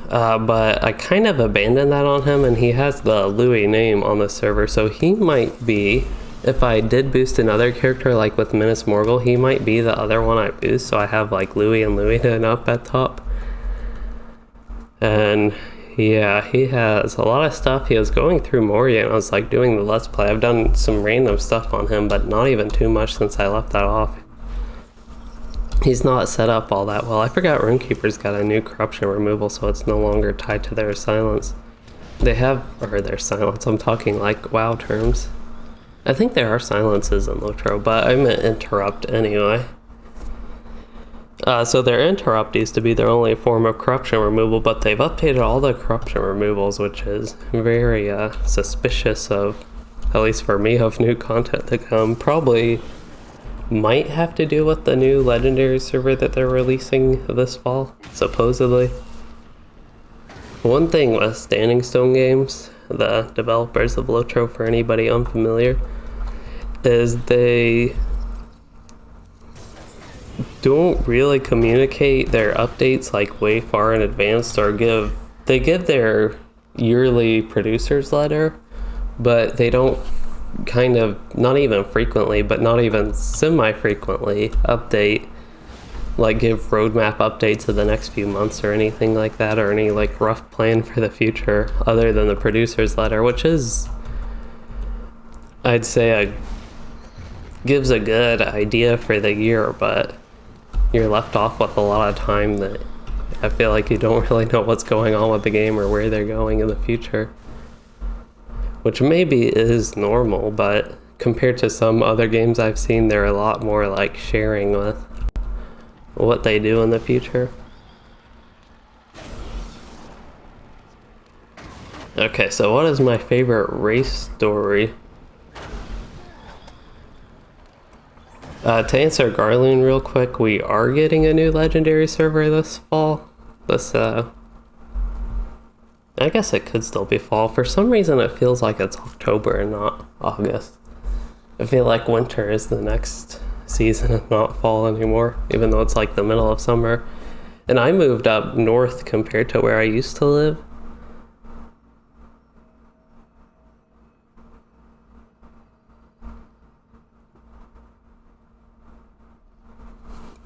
But I kind of abandoned that on him, and he has the Louis name on the server, so he might be, if I did boost another character like with Minas Morgul, he might be the other one I boost, so I have like Louis and Louis up at top. And yeah, he has a lot of stuff. He was going through Moria, and I was like doing the Let's Play. I've done some random stuff on him, but not even too much since I left that off. He's not set up all that well. I forgot Runekeeper's got a new corruption removal, so it's no longer tied to their silence. Or their silence, I'm talking like WoW terms. I think there are silences in LOTRO, but I meant interrupt anyway. So their interrupt used to be their only form of corruption removal, but they've updated all the corruption removals, which is very suspicious of, at least for me, of new content to come. Probably might have to do with the new legendary server that they're releasing this fall, supposedly. One thing with Standing Stone Games, the developers of LOTRO, for anybody unfamiliar, is they don't really communicate their updates like way far in advance, or they give their yearly producers letter, but they don't kind of, not even frequently, but not even semi-frequently update, like give roadmap updates of the next few months or anything like that, or any like rough plan for the future other than the producer's letter, which is, I'd say, gives a good idea for the year, but you're left off with a lot of time that I feel like you don't really know what's going on with the game or where they're going in the future. Which maybe is normal, but compared to some other games I've seen, they're a lot more like sharing with what they do in the future. Okay, so what is my favorite race story? To answer Garloon real quick, we are getting a new legendary server this fall. I guess it could still be fall. For some reason it feels like it's October and not August. I feel like winter is the next season and not fall anymore, even though it's like the middle of summer. And I moved up north compared to where I used to live.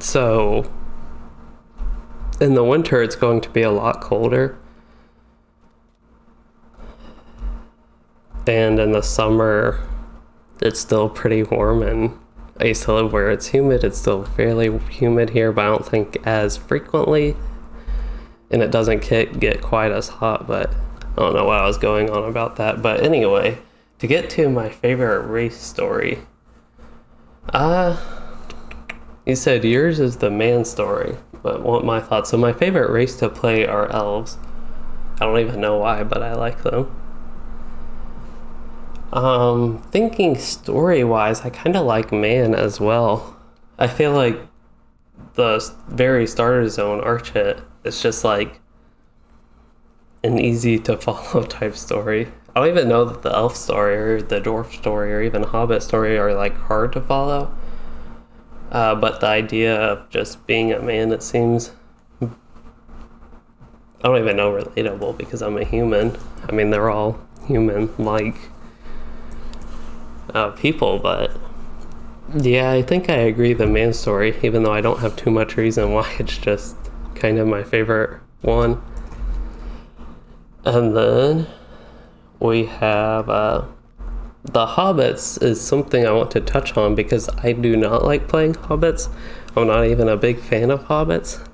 So in the winter it's going to be a lot colder. And in the summer it's still pretty warm, and I used to live where it's humid. It's still fairly humid here, but I don't think as frequently, and it doesn't get quite as hot, but I don't know what I was going on about that. But anyway, to get to my favorite race story, you said yours is the man story, but want my thoughts. So my favorite race to play are elves. I don't even know why, but I like them. Thinking story-wise, I kind of like man as well. I feel like the very starter zone arch hit is just like an easy to follow type story. I don't even know that the elf story or the dwarf story or even hobbit story are like hard to follow. But the idea of just being a man, it seems, I don't even know, relatable, because I'm a human. I mean, they're all human-like people, but yeah, I think I agree the man story, even though I don't have too much reason why. It's just kind of my favorite one. And then we have the hobbits is something I want to touch on, because I do not like playing hobbits. I'm not even a big fan of hobbits.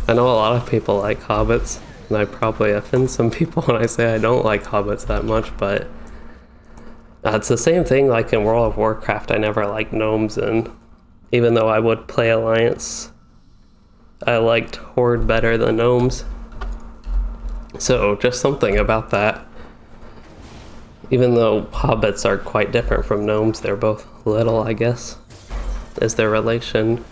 I know a lot of people like hobbits, and I probably offend some people when I say I don't like hobbits that much, but it's the same thing like in World of Warcraft. I never liked gnomes, and even though I would play Alliance, I liked Horde better than gnomes. So just something about that. Even though hobbits are quite different from gnomes, they're both little, I guess, is their relation.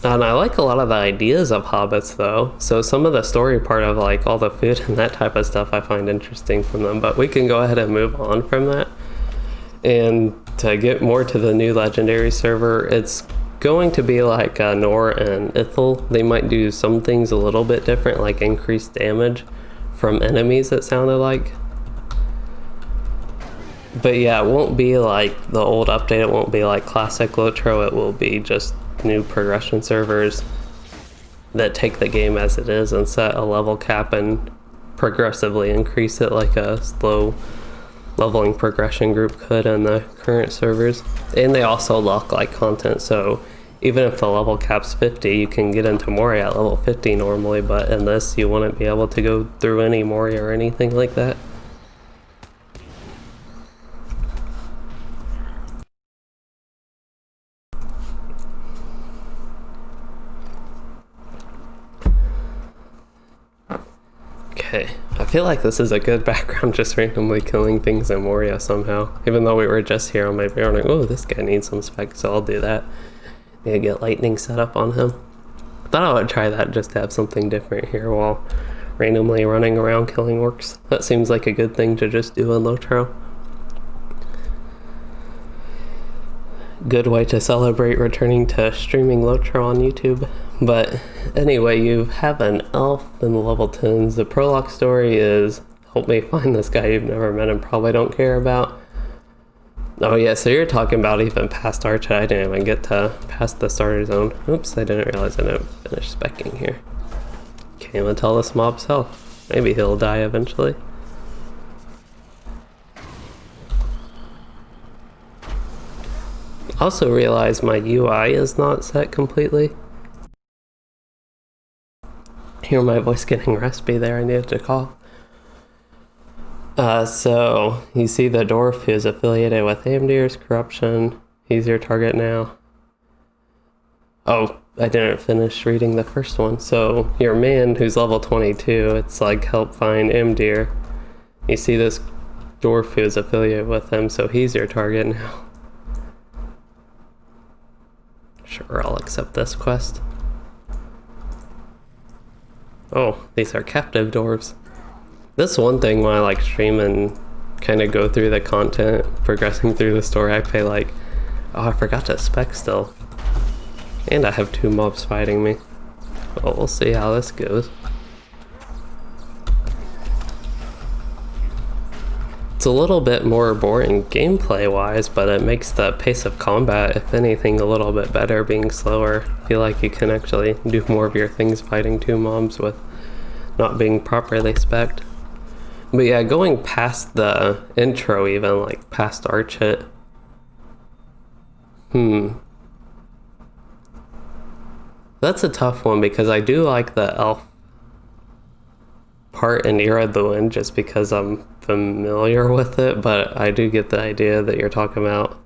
And I like a lot of the ideas of hobbits, though. So some of the story part of like all the food and that type of stuff I find interesting from them. But we can go ahead and move on from that. And to get more to the new legendary server, it's going to be like Nor and Ithil. They might do some things a little bit different, like increased damage from enemies, it sounded like. But yeah, it won't be like the old update. It won't be like classic LOTRO. It will be just new progression servers that take the game as it is and set a level cap and progressively increase it like a slow leveling progression group could in the current servers. And they also lock like content, so even if the level cap's 50, you can get into Moria at level 50 normally, but in this you wouldn't be able to go through any Moria or anything like that. Okay, I feel like this is a good background, just randomly killing things in Moria somehow. Even though we were just here on my bear, I'm like, oh, this guy needs some specs, so I'll do that. Need to get lightning set up on him. Thought I would try that just to have something different here while randomly running around killing orcs. That seems like a good thing to just do in LOTRO. Good way to celebrate returning to streaming LOTRO on YouTube. But anyway, you have an elf in the level 10s. The prologue story is help me find this guy you've never met and probably don't care about. Oh yeah, so you're talking about even past Arch. I didn't even get to past the starter zone. Oops, I didn't realize I didn't finish specking here. Can't even tell this mob's health. Maybe he'll die eventually. Also realize my UI is not set completely. Hear my voice getting raspy there, I needed to call. So you see the dwarf who is affiliated with Amdir's corruption. He's your target now. Oh, I didn't finish reading the first one. So your man who's level 22, it's like help find Amdir. You see this dwarf who is affiliated with him, so he's your target now. Sure, I'll accept this quest. Oh, these are captive dwarves. This one thing when I like stream and kind of go through the content, progressing through the story, I feel like, oh, I forgot to spec still. And I have 2 mobs fighting me. Well, we'll see how this goes. It's a little bit more boring gameplay wise, but it makes the pace of combat, if anything, a little bit better being slower. I feel like you can actually do more of your things fighting 2 mobs with not being properly spec'd. But yeah, going past the intro even, like past Arch hit. That's a tough one because I do like the elf part in Era of the Wind just because I'm familiar with it, but I do get the idea that you're talking about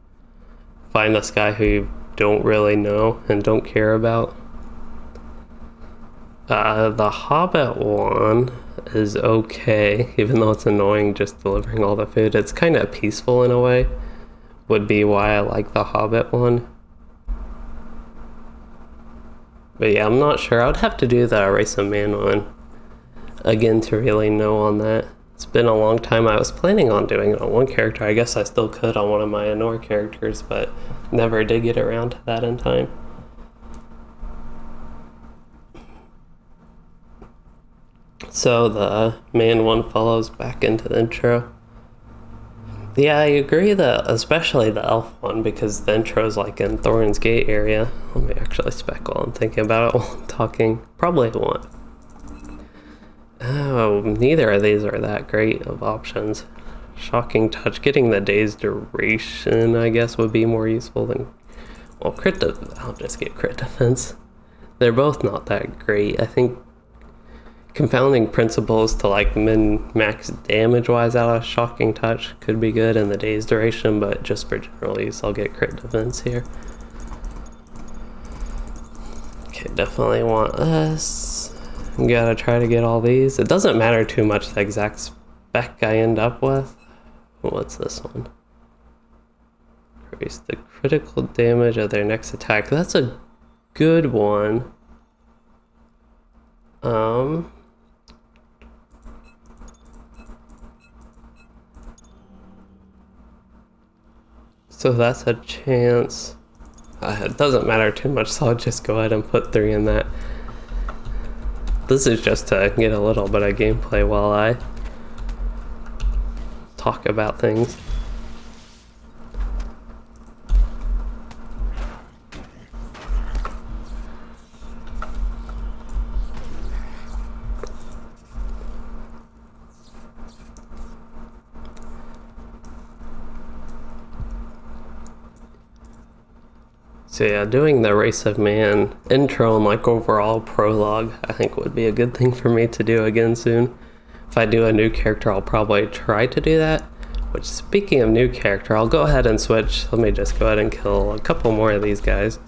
find this guy who you don't really know and don't care about. The Hobbit one is okay, even though it's annoying just delivering all the food. It's kind of peaceful in a way, would be why I like the Hobbit one. But yeah, I'm not sure. I would have to do the Race of Man one again to really know on that. It's been a long time. I was planning on doing it on one character. I guess I still could on one of my Anor characters, but never did get around to that in time. So the man one follows back into the intro. Yeah, I agree that especially the elf one, because the intro's like in Thorin's Gate area. Let me actually spec while I'm thinking about it while I'm talking. Probably won't. Oh, neither of these are that great of options. Shocking Touch, getting the day's duration, I guess, would be more useful than... Well, I'll just get crit defense. They're both not that great. I think confounding principles to like min-max damage-wise out of Shocking Touch could be good in the day's duration, but just for general use, I'll get crit defense here. Okay, definitely want this. Gotta try to get all these. It doesn't matter too much the exact spec I end up with. What's this one? Increase the critical damage of their next attack. That's a good one. So that's a chance. It doesn't matter too much, so I'll just go ahead and put 3 in that. This is just to get a little bit of gameplay while I talk about things. So yeah, doing the Race of Man intro and like overall prologue, I think would be a good thing for me to do again soon. If I do a new character, I'll probably try to do that. Which, speaking of new character, I'll go ahead and switch. Let me just go ahead and kill a couple more of these guys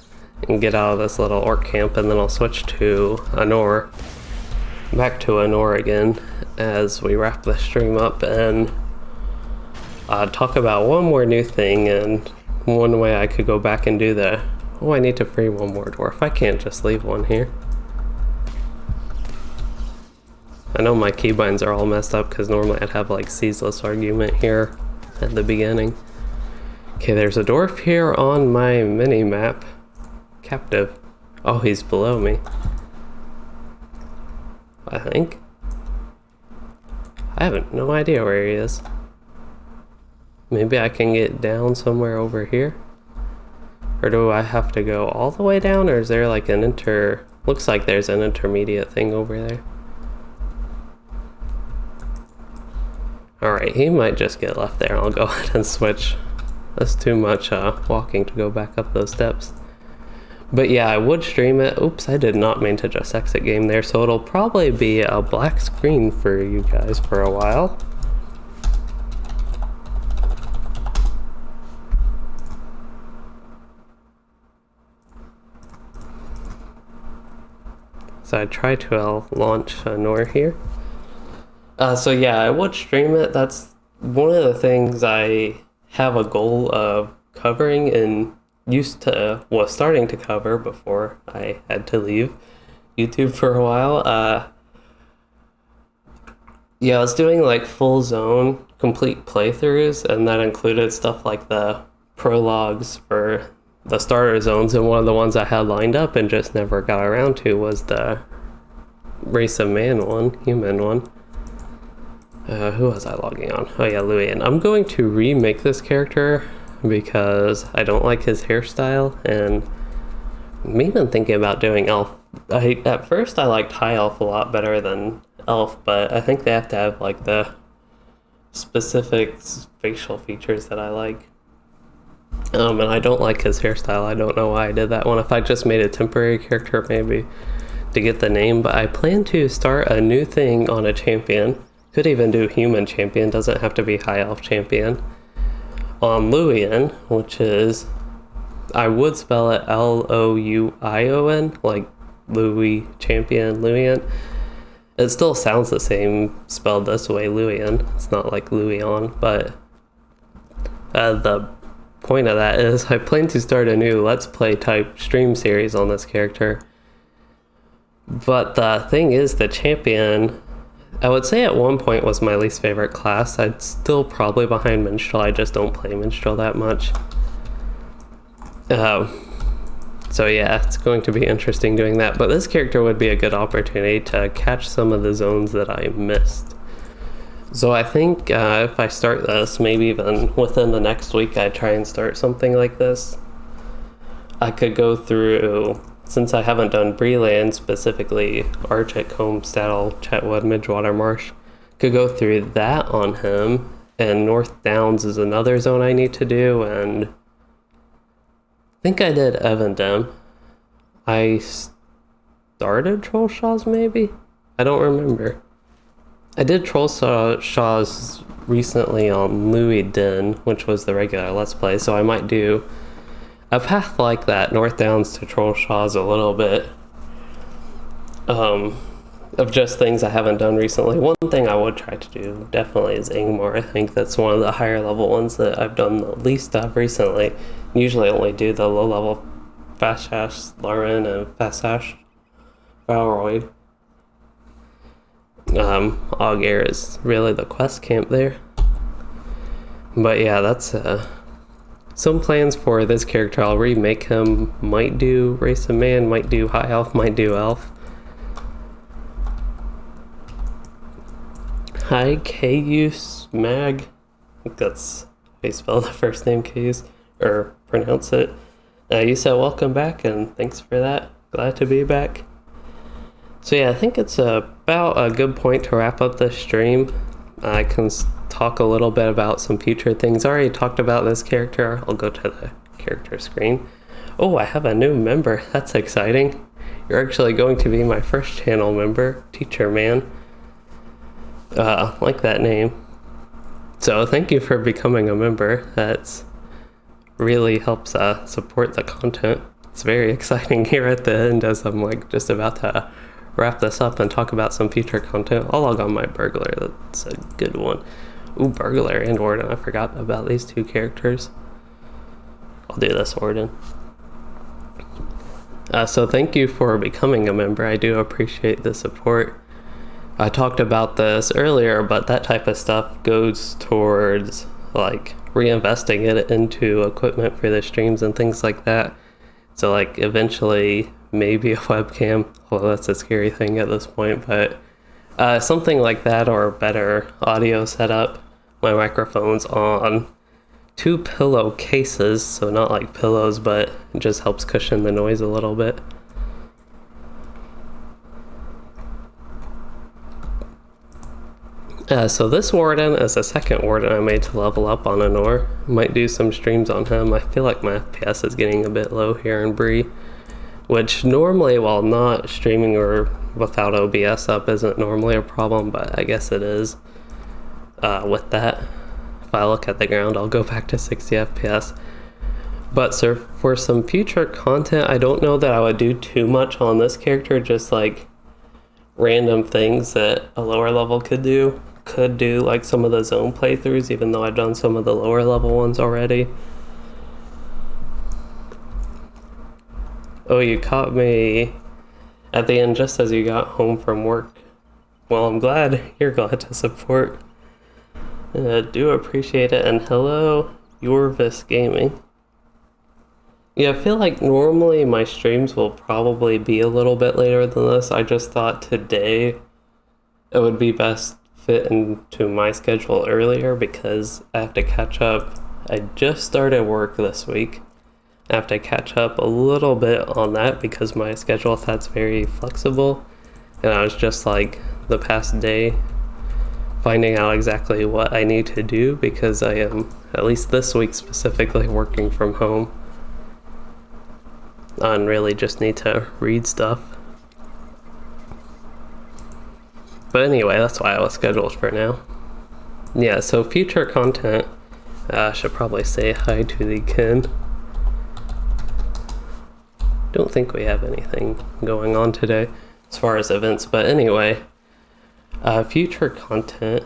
and get out of this little orc camp, and then I'll switch to Anor. back to Honor again as we wrap the stream up and talk about one more new thing and one way I could go back and do the... Oh, I need to free one more dwarf. I can't just leave one here. I know my keybinds are all messed up because normally I'd have like ceaseless argument here at the beginning. Okay, there's a dwarf here on my mini map. Captive. Oh, he's below me, I think. I have no idea where he is. Maybe I can get down somewhere over here? Or do I have to go all the way down, or is there like an looks like there's an intermediate thing over there. Alright, he might just get left there. I'll go ahead and switch. That's too much walking to go back up those steps. But yeah, I would stream it. Oops, I did not mean to just exit game there, so it'll probably be a black screen for you guys for a while. So I try to launch Honor here. So yeah, I would stream it. That's one of the things I have a goal of covering and was starting to cover before I had to leave YouTube for a while. Yeah, I was doing like full zone complete playthroughs, and that included stuff like the prologues for the starter zones, and one of the ones I had lined up and just never got around to was the Race of Man one, human one. Who was I logging on? Oh yeah, Luian. I'm going to remake this character because I don't like his hairstyle, and I'm even thinking about doing elf. At first I liked high elf a lot better than elf, but I think they have to have like the specific facial features that I like. And I don't like his hairstyle. I don't know why I did that one. If I just made a temporary character maybe to get the name, but I plan to start a new thing on a champion. Could even do human champion, doesn't have to be high elf champion. On Luian, which is, I would spell it Louion, like Louis champion, Luian. It still sounds the same spelled this way, Luian. It's not like Luion, but the point of that is I plan to start a new Let's Play type stream series on this character. But the thing is, the champion, I would say at one point was my least favorite class. I'd still probably behind Minstrel. I just don't play Minstrel that much. So yeah, it's going to be interesting doing that. But this character would be a good opportunity to catch some of the zones that I missed. So I think if I start this, maybe even within the next week, I try and start something like this. I could go through, since I haven't done Breland, specifically Archet, Combe, Staddle, Chetwood, Midgewater Marsh, could go through that on him. And North Downs is another zone I need to do, and I think I did Evandem. I started Trollshaws maybe? I don't remember. I did Trollshaws recently on Louis Den, which was the regular Let's Play, so I might do a path like that, North Downs to Trollshaws, a little bit of just things I haven't done recently. One thing I would try to do definitely is Angmar. I think that's one of the higher level ones that I've done the least of recently. Usually I only do the low level Fast Hash Lauren and Fast Hash Valroid. Augair is really the quest camp there. But yeah, that's some plans for this character. I'll remake him. Might do Race of Man, might do High Elf, might do Elf. Hi, Cayuse Mag. I think that's how you spell the first name, Cayuse, or pronounce it. You said welcome back, and thanks for that. Glad to be back. So yeah, I think it's about a good point to wrap up this stream. I can talk a little bit about some future things. I already talked about this character. I'll go to the character screen. Oh, I have a new member. That's exciting. You're actually going to be my first channel member, Teacher Man. Like that name. So thank you for becoming a member. That's really helps support the content. It's very exciting here at the end as I'm like just about to wrap this up and talk about some future content, I'll log on my burglar. That's a good one. Ooh, burglar and warden. I forgot about these two characters. I'll do this warden. So thank you for becoming a member. I do appreciate the support. I talked about this earlier, but that type of stuff goes towards like reinvesting it into equipment for the streams and things like that. So like eventually maybe a webcam, although that's a scary thing at this point, but something like that, or a better audio setup. My microphone's on 2 pillow cases, so not like pillows, but it just helps cushion the noise a little bit. So this warden is a second warden I made to level up on Anor. Might do some streams on him. I feel like my FPS is getting a bit low here in Bree, which normally, while not streaming or without OBS up, isn't normally a problem, but I guess it is with that. If I look at the ground, I'll go back to 60 FPS. But so for some future content, I don't know that I would do too much on this character, just like random things that a lower level could do like some of the zone playthroughs, even though I've done some of the lower level ones already. Oh, you caught me at the end just as you got home from work. Well, I'm glad you're glad to support. Do appreciate it. And hello, Yorvis Gaming. Yeah, I feel like normally my streams will probably be a little bit later than this. I just thought today it would be best fit into my schedule earlier because I have to catch up. I just started work this week. I have to catch up a little bit on that because my schedule that's very flexible. And I was just like the past day finding out exactly what I need to do because I am, at least this week specifically, working from home. And really just need to read stuff. But anyway, that's why I was scheduled for now. Yeah, so future content, I should probably say hi to the Ken. Don't think we have anything going on today as far as events, but anyway, future content.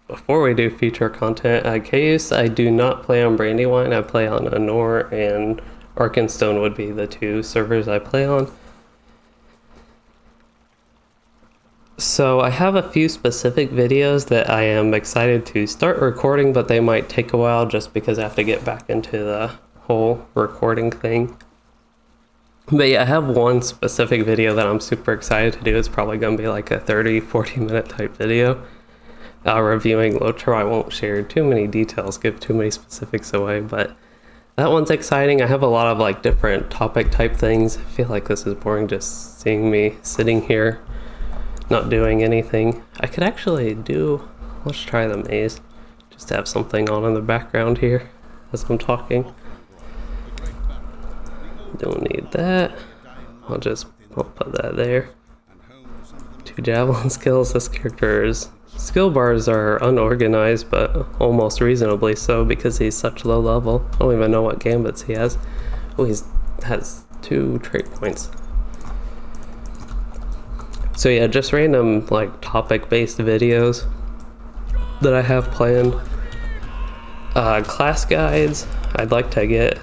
Before we do future content, Case, I do not play on Brandywine. I play on Anor, and Arkenstone would be the 2 servers I play on. So I have a few specific videos that I am excited to start recording, but they might take a while just because I have to get back into the whole recording thing. But yeah, I have one specific video that I'm super excited to do. It's probably going to be like a 30-40 minute type video. Reviewing LOTRO. I won't share too many details, give too many specifics away, but that one's exciting. I have a lot of like different topic type things. I feel like this is boring just seeing me sitting here not doing anything. I could actually do, let's try the maze, just to have something on in the background here as I'm talking. Don't need that. I'll put that there. 2 javelin skills. This character's skill bars are unorganized, but almost reasonably so because he's such low level. I don't even know what gambits he has. Oh, he has 2 trait points. So yeah, just random like topic-based videos that I have planned. Class guides, I'd like to get.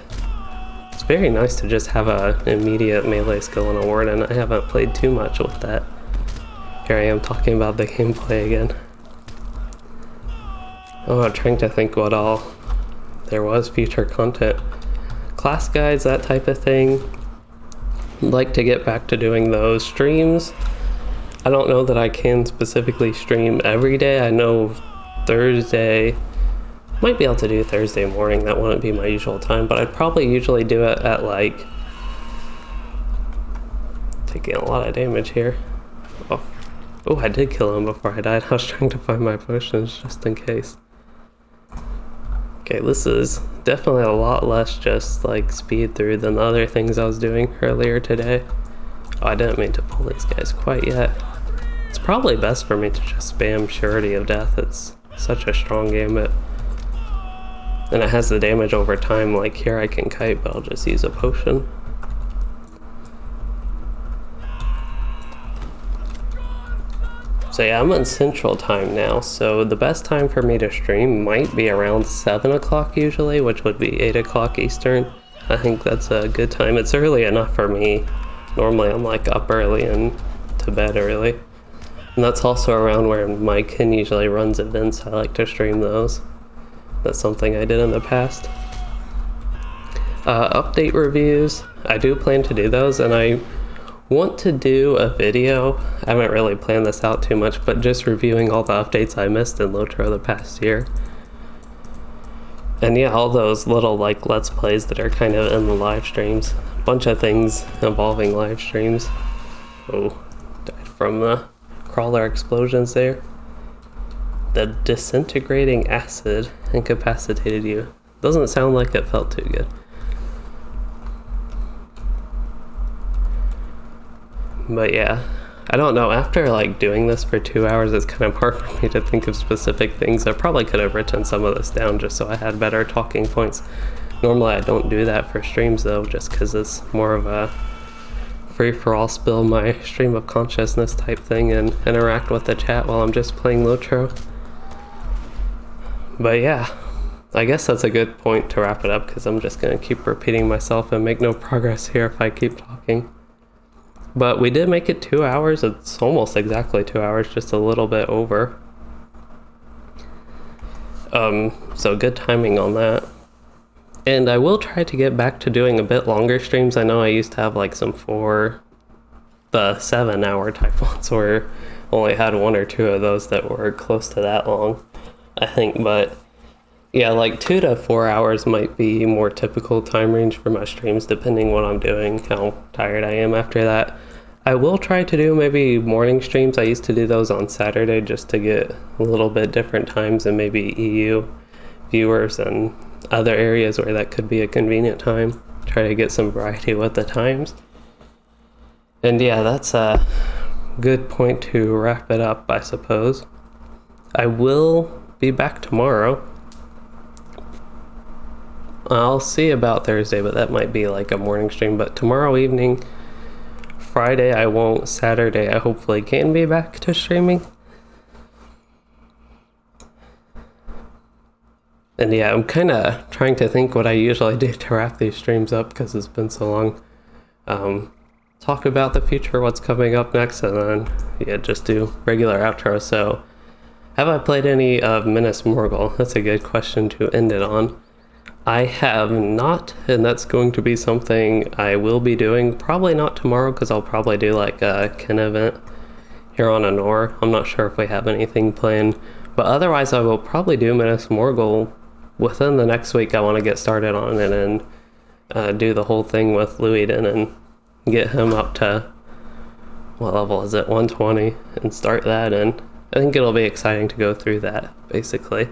It's very nice to just have an immediate melee skill in a warden. I haven't played too much with that. Here I am talking about the gameplay again. Oh, I'm trying to think what all there was future content. Class guides, that type of thing. I'd like to get back to doing those streams. I don't know that I can specifically stream every day. I know Thursday, might be able to do Thursday morning. That wouldn't be my usual time, but I'd probably usually do it at like, taking a lot of damage here. Oh, I did kill him before I died. I was trying to find my potions just in case. Okay, this is definitely a lot less just like speed through than the other things I was doing earlier today. Oh, I didn't mean to pull these guys quite yet. It's probably best for me to just spam Surety of Death. It's such a strong gambit. And it has the damage over time. Like here I can kite, but I'll just use a potion. So yeah, I'm on Central Time now, so the best time for me to stream might be around 7 o'clock usually, which would be 8 o'clock Eastern. I think that's a good time. It's early enough for me. Normally I'm like up early and to bed early. And that's also around where my kin usually runs events. I like to stream those. That's something I did in the past. Update reviews. I do plan to do those, and I want to do a video. I haven't really planned this out too much, but just reviewing all the updates I missed in LOTRO the past year. And yeah, all those little like let's plays that are kind of in the live streams. A bunch of things involving live streams. Oh, died from the crawler explosions there. The disintegrating acid incapacitated you. Doesn't sound like it felt too good. But yeah, I don't know, after like doing this for 2 hours, it's kind of hard for me to think of specific things. I probably could have written some of this down just so I had better talking points. Normally I don't do that for streams though, just because it's more of a free-for-all, spill my stream of consciousness type thing and interact with the chat while I'm just playing LOTRO. But yeah, I guess that's a good point to wrap it up, because I'm just going to keep repeating myself and make no progress here if I keep talking. But we did make it 2 hours. It's almost exactly 2 hours, just a little bit over. So good timing on that. And I will try to get back to doing a bit longer streams. I know I used to have like some 7 hour type ones where I only had 1 or 2 of those that were close to that long, I think. But yeah, like 2 to 4 hours might be more typical time range for my streams, depending what I'm doing, how tired I am after that. I will try to do maybe morning streams. I used to do those on Saturday just to get a little bit different times and maybe EU viewers and other areas where that could be a convenient time. Try to get some variety with the times. And yeah, that's a good point to wrap it up, I suppose. I will be back tomorrow. I'll see about Thursday, but that might be like a morning stream. But tomorrow evening, Friday I won't, Saturday I hopefully can be back to streaming. And yeah, I'm kind of trying to think what I usually do to wrap these streams up, because it's been so long. Talk about the future, what's coming up next, and then yeah, just do regular outro. So have I played any of Minas Morgul? That's a good question to end it on. I have not, and that's going to be something I will be doing. Probably not tomorrow, because I'll probably do like a kin event here on Anor. I'm not sure if we have anything planned, but otherwise I will probably do Minas Morgul within the next week. I want to get started on it and do the whole thing with Luiden and get him up to, what level is it, 120, and start that. And I think it'll be exciting to go through that, basically.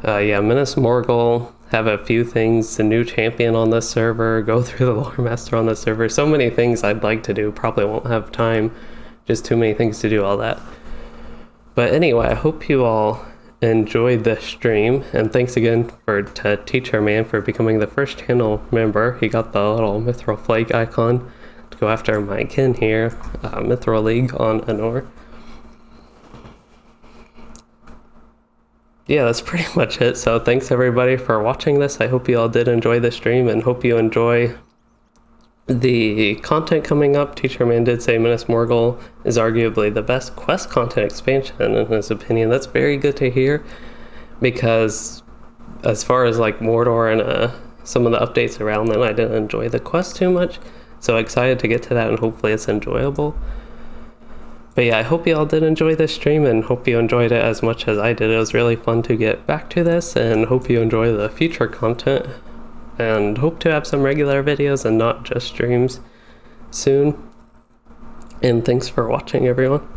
Yeah, Minas Morgul, have a few things, a new champion on this server, go through the lore master on this server. So many things I'd like to do, probably won't have time, just too many things to do all that. But anyway, I hope you all enjoyed this stream, and thanks again to Teacher Man for becoming the first channel member. He got the little Mithril Flake icon to go after my kin here, Mithril League on Anor. Yeah, that's pretty much it. So thanks everybody for watching this. I hope you all did enjoy the stream, and hope you enjoy the content coming up. Teacher Man did say Minas Morgul is arguably the best quest content expansion in his opinion. That's very good to hear, because as far as like Mordor and some of the updates around then, I didn't enjoy the quest too much. So excited to get to that, and hopefully it's enjoyable. But yeah, I hope you all did enjoy this stream, and hope you enjoyed it as much as I did. It was really fun to get back to this, and hope you enjoy the future content, and hope to have some regular videos and not just streams soon. And thanks for watching, everyone.